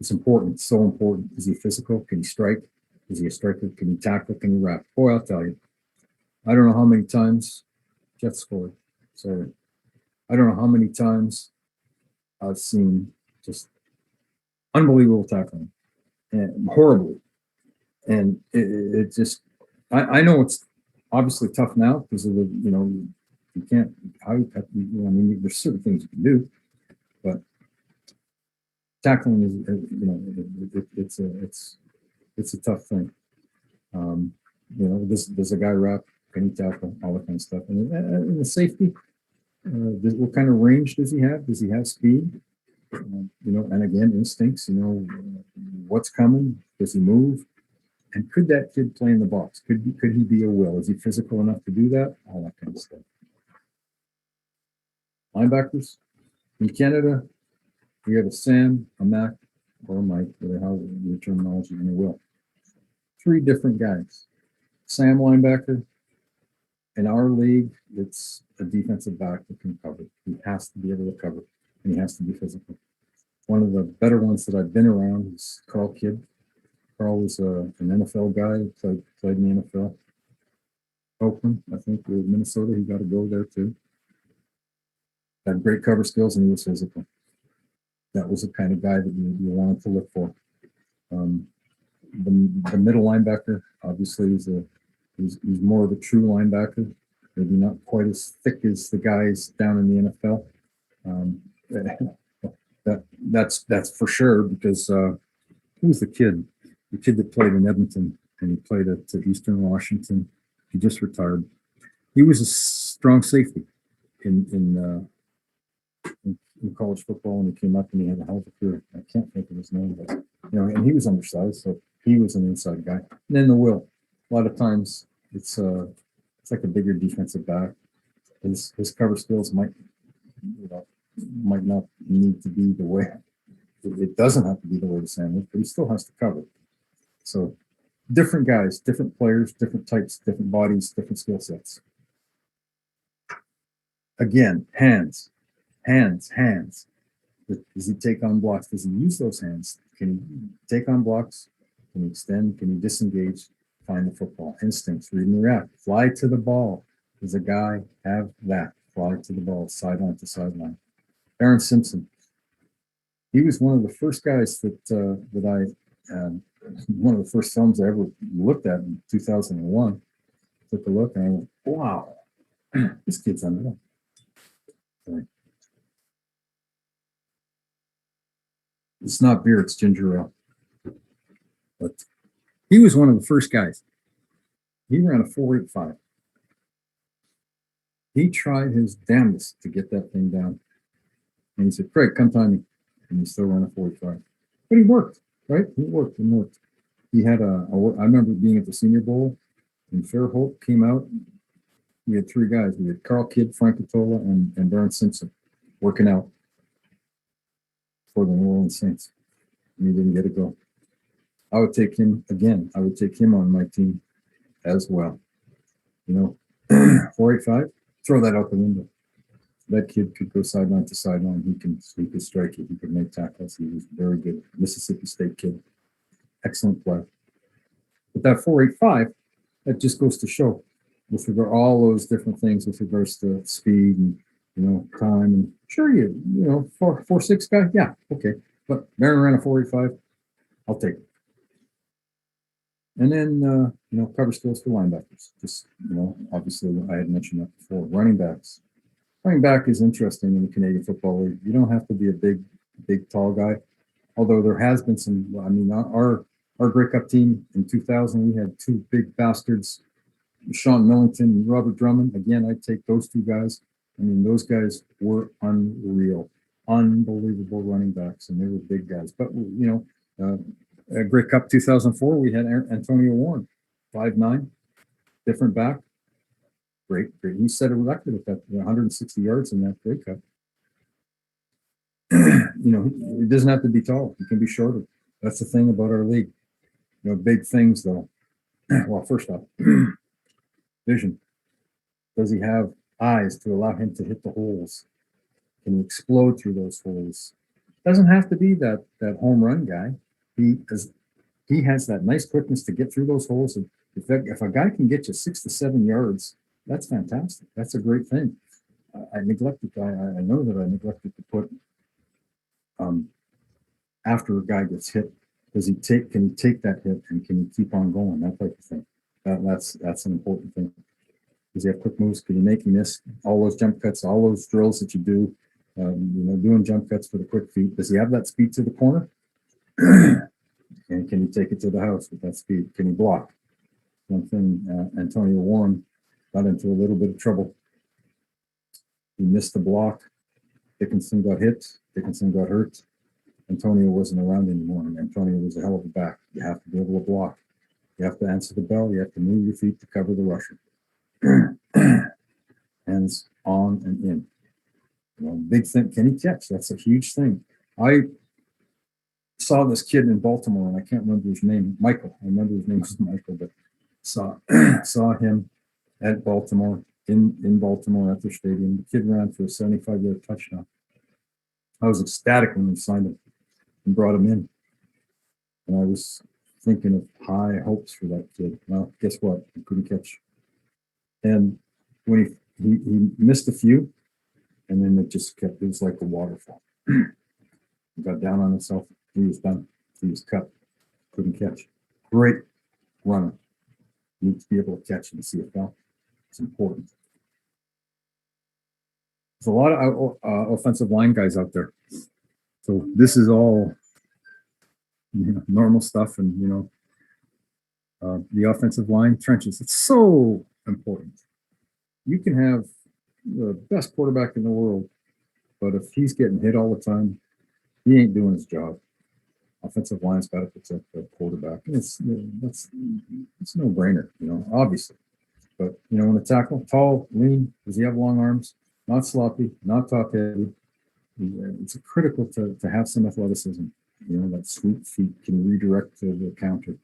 It's important. It's so important. Is he physical? Can he strike? Is he a striker? Can he tackle? Can he wrap? Boy, I'll tell you. I don't know how many times Jeff scored. Sorry. I don't know how many times I've seen just unbelievable tackling and horribly. And it just, I know it's obviously tough now because of you can't, there's certain things you can do, but tackling is, it's a tough thing. Does a guy wrap? Can he tackle? All that kind of stuff. And the safety, what kind of range does he have? Does he have speed? And again, instincts, what's coming? Does he move? And could that kid play in the box? Could he be a will? Is he physical enough to do that? All that kind of stuff. Linebackers in Canada, we have a Sam, a Mac, or a Mike, whatever how your terminology in will. 3 different guys. Sam linebacker. In our league, it's a defensive back that can cover. He has to be able to cover, and he has to be physical. One of the better ones that I've been around is Carl Kidd. Carl was an NFL guy, played in the NFL. Oakland, I think, with Minnesota, he got to go there too. Had great cover skills, and he was physical. That was the kind of guy that you wanted to look for. The middle linebacker, obviously, he's more of a true linebacker. Maybe not quite as thick as the guys down in the NFL. That's for sure, because who was the kid? The kid that played in Edmonton, and he played at Eastern Washington. He just retired. He was a strong safety in college football, and he came up and he had a hell of a career. I can't think of his name, but and he was undersized, so he was an inside guy. And then the will. A lot of times it's like a bigger defensive back. His cover skills might not need to be the way. It doesn't have to be the way to Sam is, but he still has to cover. So different guys, different players, different types, different bodies, different skill sets. Again, hands. Does he take on blocks? Does he use those hands? Can he take on blocks? Can he extend? Can he disengage? Find the football. Instincts, read and react. Fly to the ball. Does a guy have that? Fly to the ball, sideline to sideline. Aaron Simpson. He was one of the first guys that one of the first films I ever looked at in 2001. Took a look and I went, wow, this kid's unreal. Sorry. It's not beer, it's ginger ale. But he was one of the first guys. He ran a 4.85. He tried his damnedest to get that thing down. And he said, Craig, come time me. And he still ran a 4.85. But he worked. right? It worked. It worked. He had I remember being at the Senior Bowl, and Fairhope came out. We had three guys. We had Carl Kidd, Frank Catola, and Darren Simpson working out for the New Orleans Saints. And he didn't get to go. I would take him again. I would take him on my team as well. You know, 485, throw that out the window. That kid could go sideline to sideline. He could strike it. He could make tackles. He was very good. Mississippi State kid. Excellent player. But that 485, that just goes to show with regard all those different things with regards to speed and time and sure you know 4.6 guy, yeah, okay. But Marin ran a 4.85, I'll take it. And then cover skills for linebackers. Just obviously I had mentioned that before. Running backs. Running back is interesting in the Canadian Football League. You don't have to be a big tall guy. Although there has been some, I mean, our Grey Cup team in 2000, we had two big bastards, Sean Millington and Robert Drummond. Again, I'd take those two guys. I mean, those guys were unreal, unbelievable running backs, and they were big guys. But, at Grey Cup 2004, we had Antonio Warren, 5'9", different back. Great. He set a record at that 160 yards in that Grey Cup. It doesn't have to be tall. He can be shorter. That's the thing about our league. Big things though. Well, first off, vision. Does he have eyes to allow him to hit the holes? Can he explode through those holes? Doesn't have to be that home run guy. He has that nice quickness to get through those holes. And if a guy can get you 6 to 7 yards, that's fantastic. That's a great thing. I neglected. I know that I neglected to put after a guy gets hit, can he take that hit and can he keep on going? That type of thing. That's an important thing. Does he have quick moves? Can he make miss? All those jump cuts, all those drills that you do, doing jump cuts for the quick feet. Does he have that speed to the corner? And can he take it to the house with that speed? Can he block? One thing, Antonio Warren got into a little bit of trouble. He missed the block. Dickinson got hit. Dickinson got hurt. Antonio wasn't around anymore, and Antonio was a hell of a back. You have to be able to block. You have to answer the bell. You have to move your feet to cover the rusher. Hands on and in. Big thing. Can he catch? That's a huge thing. I saw this kid in Baltimore, and I can't remember his name. Michael. I remember his name was Michael, but saw him at Baltimore, in Baltimore at their stadium. The kid ran for a 75-yard touchdown. I was ecstatic when we signed him and brought him in. And I was thinking of high hopes for that kid. Well, guess what? He couldn't catch. And when he missed a few, and then it was like a waterfall. He got down on himself. He was done. He was cut. Couldn't catch. Great runner. You need to be able to catch in the CFL. It's important. There's a lot of offensive line guys out there. So this is all normal stuff, and the offensive line trenches. It's so important. You can have the best quarterback in the world, but if he's getting hit all the time, he ain't doing his job. Offensive line's got to protect the quarterback. It's no brainer, obviously. But when a tackle, tall, lean, does he have long arms? Not sloppy, not top heavy. It's critical to have some athleticism. That sweet feet can redirect to the counter.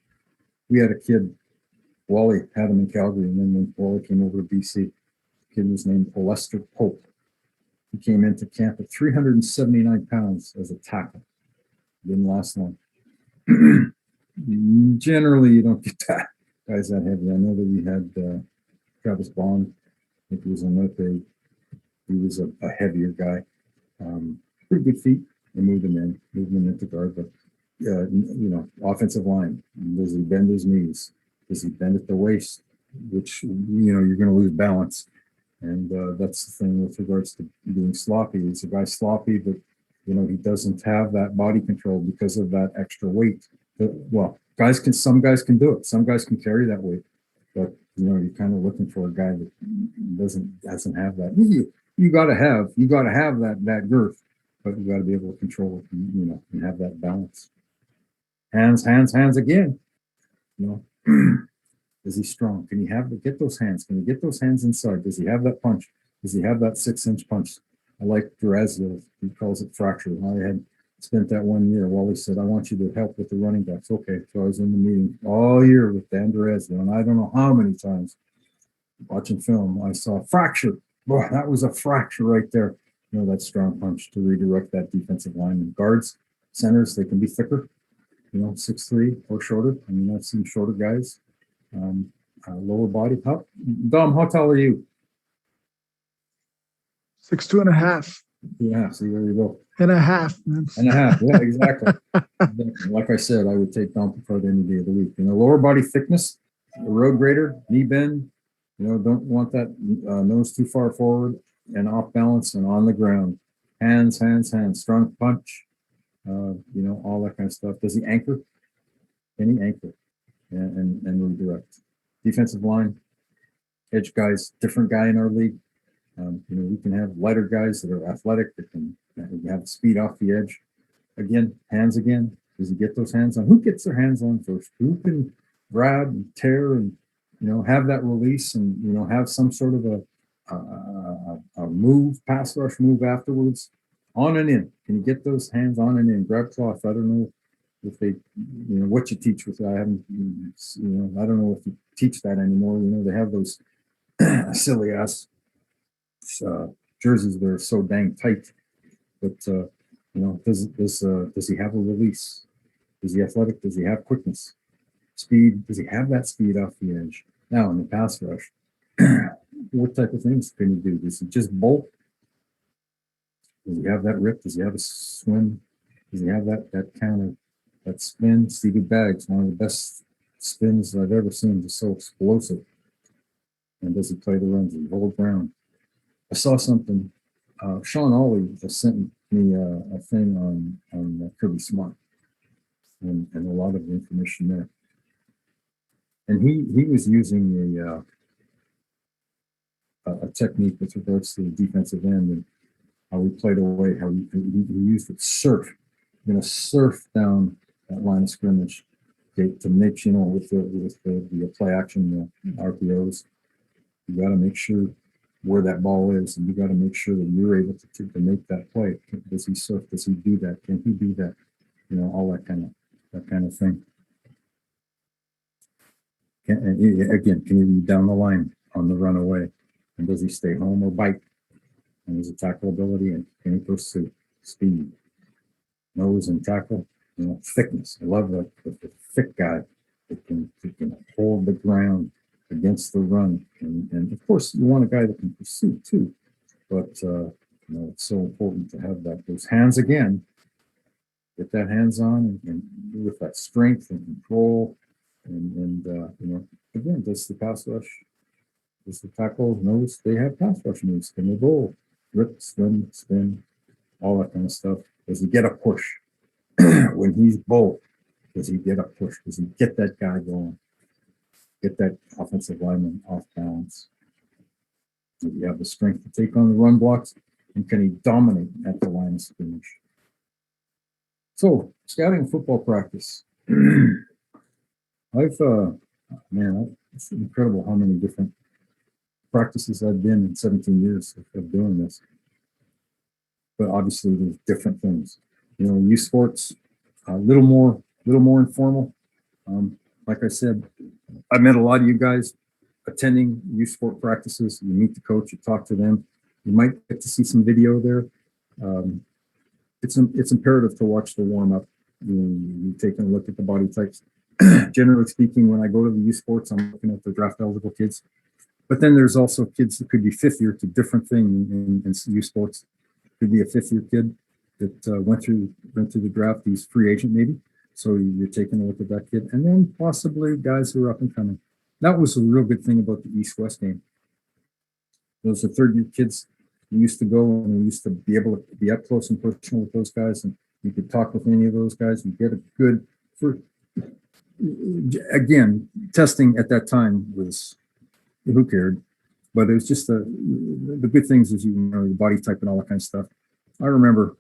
We had a kid, Wally had him in Calgary, and then when Wally came over to BC, the kid was named Lester Pope. He came into camp at 379 pounds as a tackle. Didn't last long. Generally, you don't get that guys that heavy. I know that we had Travis Bond. I think he was on that day. He was a heavier guy. Pretty good feet. They moved him into guard. But offensive line. Does he bend his knees? Does he bend at the waist? Which you're going to lose balance. And that's the thing with regards to being sloppy. Is a guy sloppy, but he doesn't have that body control because of that extra weight. Some guys can do it. Some guys can carry that weight, but you're kind of looking for a guy that doesn't have that. You got to have that girth, but you got to be able to control it, and have that balance. hands again. You know, is he strong? Can you get those hands? Can you get those hands inside? Does he have that punch? Does he have that 6-inch punch? I like Durazio. He calls it fracture. I had spent that 1 year. Wally said, I want you to help with the running backs. Okay. So I was in the meeting all year with Dan Durazio, and I don't know how many times watching film, I saw fracture. Boy, that was a fracture right there. You know, that strong punch to redirect that defensive line. And guards, centers, they can be thicker, you know, 6'3" or shorter. I mean, I've seen shorter guys, lower body. Dom, how tall are you? 6'2.5". Yeah, see, there you go. And a half, man. And a half, yeah, exactly. Like I said, I would take Dom Picard any day of the week. You know, lower body thickness, a road grader, knee bend, you know, don't want that nose too far forward and off balance and on the ground. Hands, strong punch, you know, all that kind of stuff. Does he anchor? Can he anchor and redirect? Defensive line, edge guys, different guy in our league. You know, we can have lighter guys that are athletic, that can have speed off the edge. Again, hands again. Does he get those hands on? Who gets their hands on first? Who can grab and tear and, you know, have that release and, you know, have some sort of a move, pass rush move afterwards, on and in. Can you get those hands on and in? Grab cloth. I don't know if they, you know, what you teach with that. I haven't, you know, I don't know if you teach that anymore. You know, they have those silly ass jerseys that are so dang tight. But you know, does he have a release? Is he athletic? Does he have quickness? Speed? Does he have that speed off the edge? Now in the pass rush, what type of things can he do? Does he just bolt? Does he have that rip? Does he have a swim? Does he have that kind of that spin? Stevie Baggs, one of the best spins I've ever seen, just so explosive. And does he play the runs? Does he hold ground? I saw something. Sean Ollie just sent me a thing on Kirby Smart and a lot of information there. And he was using a technique with regards to the defensive end and how we played away, how he used it surf. You're going to surf down that line of scrimmage to make, you know, with the play action, RPOs. You got to make sure where that ball is, and you got to make sure that you're able to make that play. Does he surf? Does he do that? Can he do that? You know, all that kind of thing. Again, can he be down the line on the runaway? And does he stay home or bite? And his tackle ability, and can he pursue speed, nose and tackle? You know, thickness. I love the thick guy that can hold the ground against the run, and of course you want a guy that can pursue too. But you know, it's so important to have those hands again. Get that hands on and with that strength and control, and you know, again, does the pass rush, does the tackle knows they have pass rush moves? Can they roll, rip, swim, spin, all that kind of stuff? Does he get a push when he's bold? Does he get a push? Does he get that guy going? Get that offensive lineman off balance? Does he have the strength to take on the run blocks? And can he dominate at the line of scrimmage? So, scouting football practice. Man, it's incredible how many different practices I've been in 17 years of doing this. But obviously, there's different things. You know, youth sports, a little more informal. Like I said, I met a lot of you guys attending youth sport practices. You meet the coach, you talk to them. You might get to see some video there. It's imperative to watch the warm up. You're taking a look at the body types. Generally speaking, when I go to the youth sports, I'm looking at the draft eligible kids. But then there's also kids that could be fifth year to different thing in youth sports. Could be a fifth year kid that went through the draft. He's free agent maybe. So you're taking a look at that kid, and then possibly guys who are up and coming. That was a real good thing about the East-West game. Those are third-year kids who used to go and we used to be able to be up close and personal with those guys, and you could talk with any of those guys and get a good. Again, testing at that time was who cared, but it was just the good things is, you know, your body type and all that kind of stuff. I remember.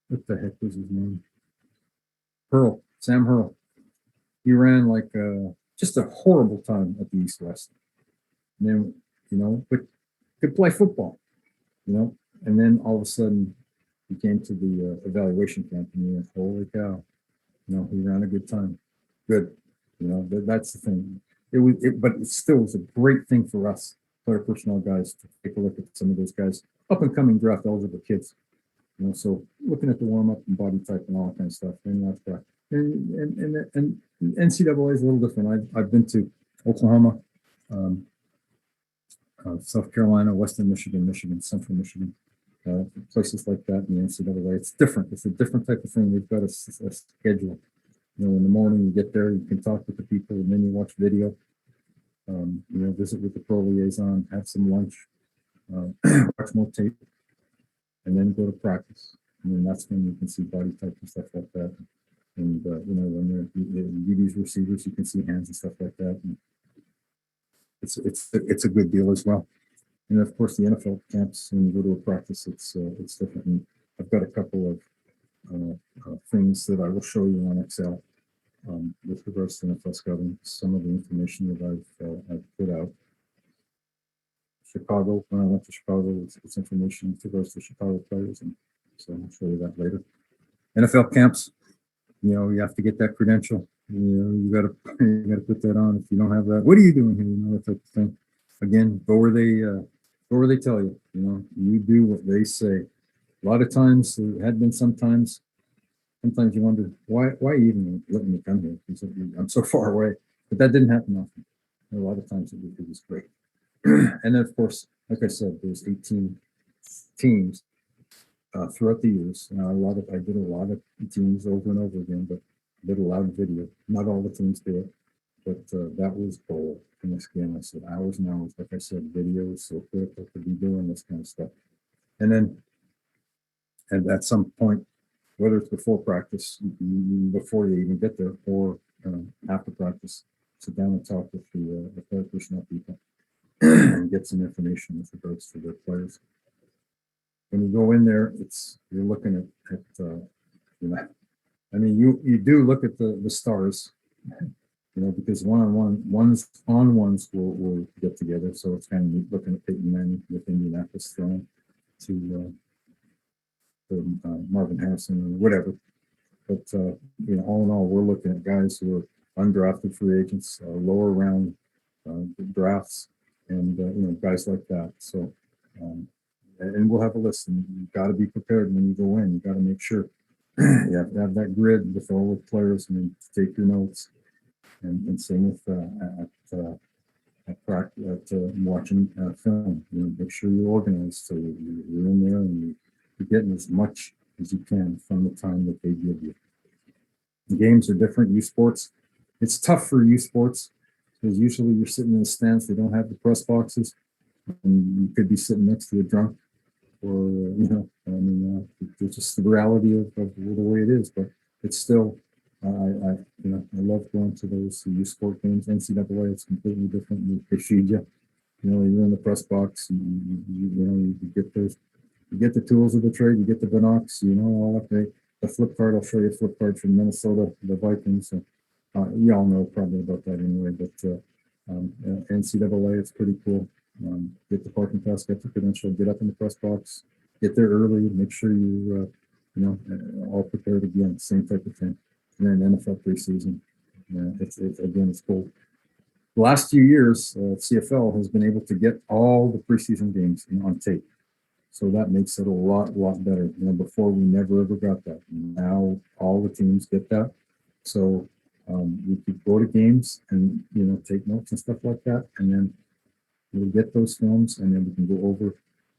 what the heck was his name? Sam Hurl. He ran like just a horrible time at the East West. And then, but could play football, and then all of a sudden he came to the evaluation camp and he went, holy cow, he ran a good time. Good. That's the thing. But it still was a great thing for us, player personnel guys, to take a look at some of those guys, up and coming draft eligible kids. So looking at the warm up and body type and all that kind of stuff. And that's that. And NCAA is a little different. I've been to Oklahoma, South Carolina, Western Michigan, Central Michigan, places like that in the NCAA. It's different. It's a different type of thing. They've got a schedule. In the morning you get there, you can talk with the people, and then you watch video. Visit with the pro liaison, have some lunch, watch more tape, and then go to practice. And then that's when you can see body type and stuff like that. And when you these receivers, you can see hands and stuff like that. And it's a good deal as well. And of course, the NFL camps, when you go to a practice, it's different. And I've got a couple of things that I will show you on Excel with regards to NFL scouting. Some of the information that I've put out. Chicago, when I went to Chicago, it's information with regards to Chicago players, and so I'll show you that later. NFL camps, you have to get that credential. You gotta put that on. If you don't have that, what are you doing here? That type of thing. Again, go where they tell you. You do what they say. A lot of times, there had been sometimes you wonder why even letting me come here, because I'm so far away. But that didn't happen often. A lot of times it was great. And then of course, like I said, there's 18 teams throughout the years. I did a lot of teams over and over again, but I did a lot of video. Not all the teams do it, but that was gold. And again, I said hours and hours. Like I said, video is so critical to be doing this kind of stuff. And at some point, whether it's before practice, before you even get there, or after practice, sit down and talk with the player personnel people and get some information with regards to their players. When you go in there, you're looking at you do look at the stars, because ones will get together. So it's kind of neat looking at Peyton Manning with Indianapolis throwing to Marvin Harrison or whatever. But all in all, we're looking at guys who are undrafted free agents, lower round drafts, and guys like that. So, and we'll have a list. And you've got to be prepared when you go in. You got to make sure you have to have that grid with all the players, and then take your notes. And same with watching film. Make sure you're organized, so you're in there and you're getting as much as you can from the time that they give you. The games are different. Youth sports, it's tough for youth sports because usually you're sitting in the stands. They don't have the press boxes, and you could be sitting next to a drunk, or it's just the reality of the way it is. But it's still, I love going to those youth sport games. NCAA, it's completely different. They feed you. You're in the press box. You get those. You get the tools of the trade. You get the binocs. All of the flip card. I'll show you a flip card from Minnesota, the Vikings. You all know probably about that anyway. But NCAA, it's pretty cool. Get the parking pass, get the credential, get up in the press box, get there early. Make sure you all prepared again. Same type of thing. And then NFL preseason. It's cool. The last few years, CFL has been able to get all the preseason games on tape. So that makes it a lot better. Before we never ever got that. Now all the teams get that. So we could go to games and take notes and stuff like that, and then we'll get those films, and then we can go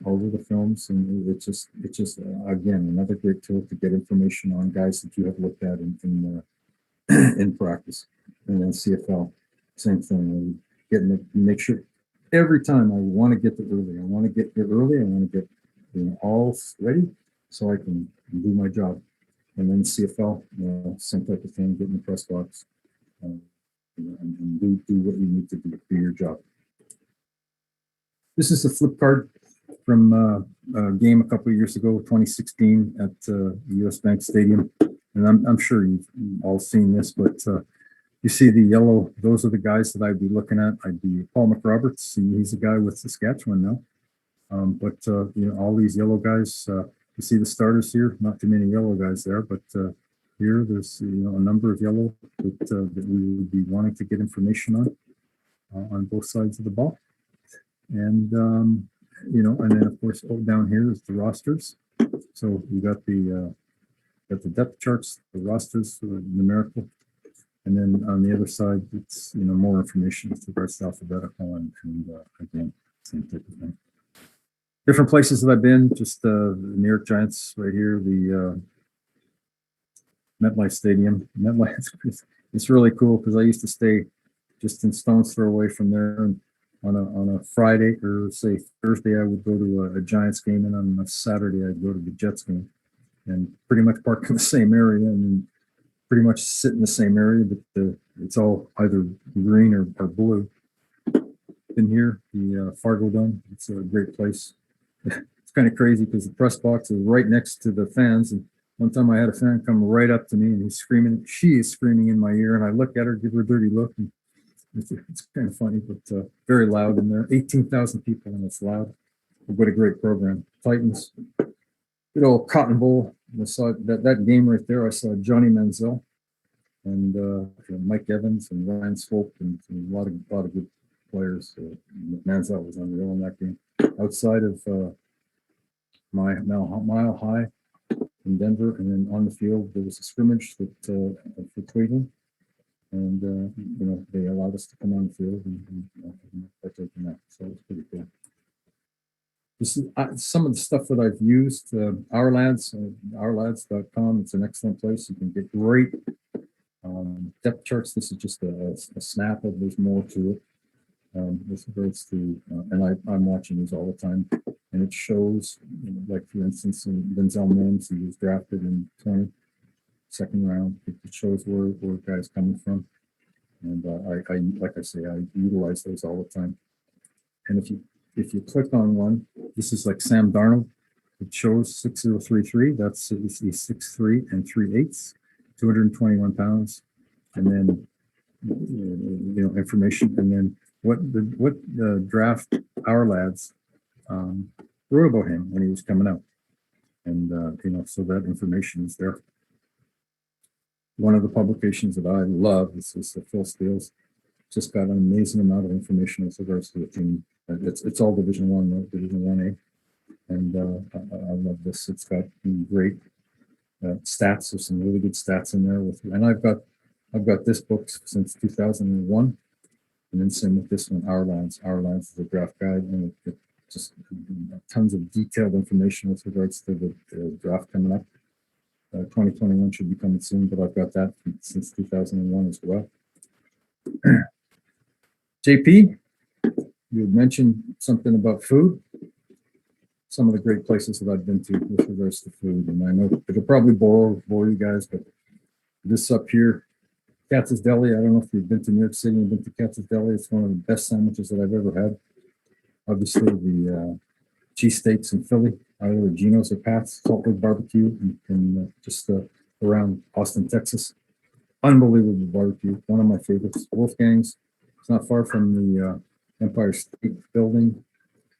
over the films, and it's just again another great tool to get information on guys that you have looked at in practice. And then CFL, same thing. Make sure every time I want to get there early. I want to get there early. I want to get all ready so I can do my job. And then CFL, same type of thing. Get in the press box and do what you need to do your job. This is the flip card from a game a couple of years ago, 2016 at US Bank Stadium. And I'm sure you've all seen this, but you see the yellow, those are the guys that I'd be looking at. I'd be Paul McRoberts. He's a guy with Saskatchewan now. All these yellow guys, you see the starters here, not too many yellow guys there, but here there's, a number of yellow that we would be wanting to get information on both sides of the ball. And, and then of course, down here is the rosters. So you got the depth charts, the rosters, numerical. And then on the other side, it's, more information with regards to alphabetical and again, same type of thing. Different places that I've been, just the New York Giants right here, the MetLife Stadium. MetLife, it's really cool because I used to stay just in stone's throw away from there. And on a Friday or say Thursday, I would go to a Giants game, and on a Saturday, I'd go to the Jets game, and pretty much park in the same area and pretty much sit in the same area, but it's all either green or blue. In here, the Fargo Dome, it's a great place. It's kind of crazy because the press box is right next to the fans. And one time I had a fan come right up to me and she is screaming in my ear, and I look at her, give her a dirty look. And it's kind of funny, but very loud in there. 18,000 people, and it's loud. What a great program. Titans, good old Cotton Bowl. I saw that game right there. I saw Johnny Manziel and Mike Evans and Ryan Swope and a lot of good players. Manziel was unreal in that game. Outside of Mile High in Denver, and then on the field there was a scrimmage for Cleveland, and they allowed us to come on the field and partake in that. So it was pretty cool. This is some of the stuff that I've used. Ourlads.com. It's an excellent place. You can get great depth charts. This is just a snap of. There's more to it. With regards to, and I'm watching these all the time, and it shows, like for instance, Denzel Mims, he was drafted in 22nd round. It shows where guys coming from, and I utilize those all the time. And if you click on one, this is like Sam Darnold. It shows 6033. That's he's 6'3" and 3/8, 221 pounds, and then information, and then what the draft Our Lads wrote about him when he was coming out, and so that information is there. One of the publications that I love is Phil Steele's. Just got an amazing amount of information with regards to the team. It's all Division 1, Division 1A, and I love this. It's got great stats. There's some really good stats in there and I've got this book since 2001. And then same with this one, Our Lads. Our Lads is a draft guide, and it just tons of detailed information with regards to the draft coming up. 2021 should be coming soon, but I've got that since 2001 as well. JP, you had mentioned something about food. Some of the great places that I've been to with regards to food, and I know it'll probably bore you guys, but this up here, Katz's Deli. I don't know if you've been to New York City and been to Katz's Deli. It's one of the best sandwiches that I've ever had. Obviously, the cheesesteaks in Philly, either Geno's or Pat's, Salt Lake Barbecue, and just around Austin, Texas. Unbelievable barbecue. One of my favorites. Wolfgang's. It's not far from the Empire State Building.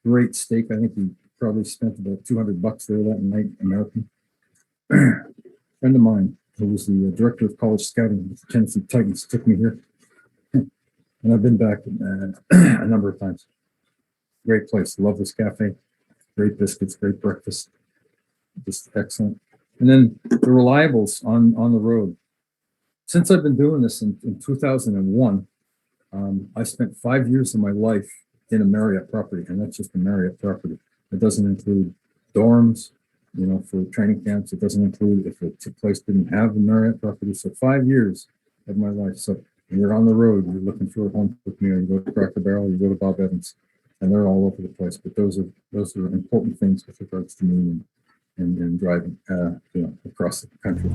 Great steak. I think we probably spent about $200 there that night, American. Friend of mine, who was the director of college scouting with the Tennessee Titans, took me here. And I've been back a number of times. Great place. Love this cafe. Great biscuits, great breakfast. Just excellent. And then the reliables on the road. Since I've been doing this in 2001, I spent 5 years of my life in a Marriott property, and that's just a Marriott property. It doesn't include dorms, for training camps. It doesn't include if the place didn't have a Marriott property. So 5 years of my life. So when you're on the road, you're looking for a home cooked meal. You go to Cracker Barrel, you go to Bob Evans, and they're all over the place. But those are important things with regards to me and driving, across the country.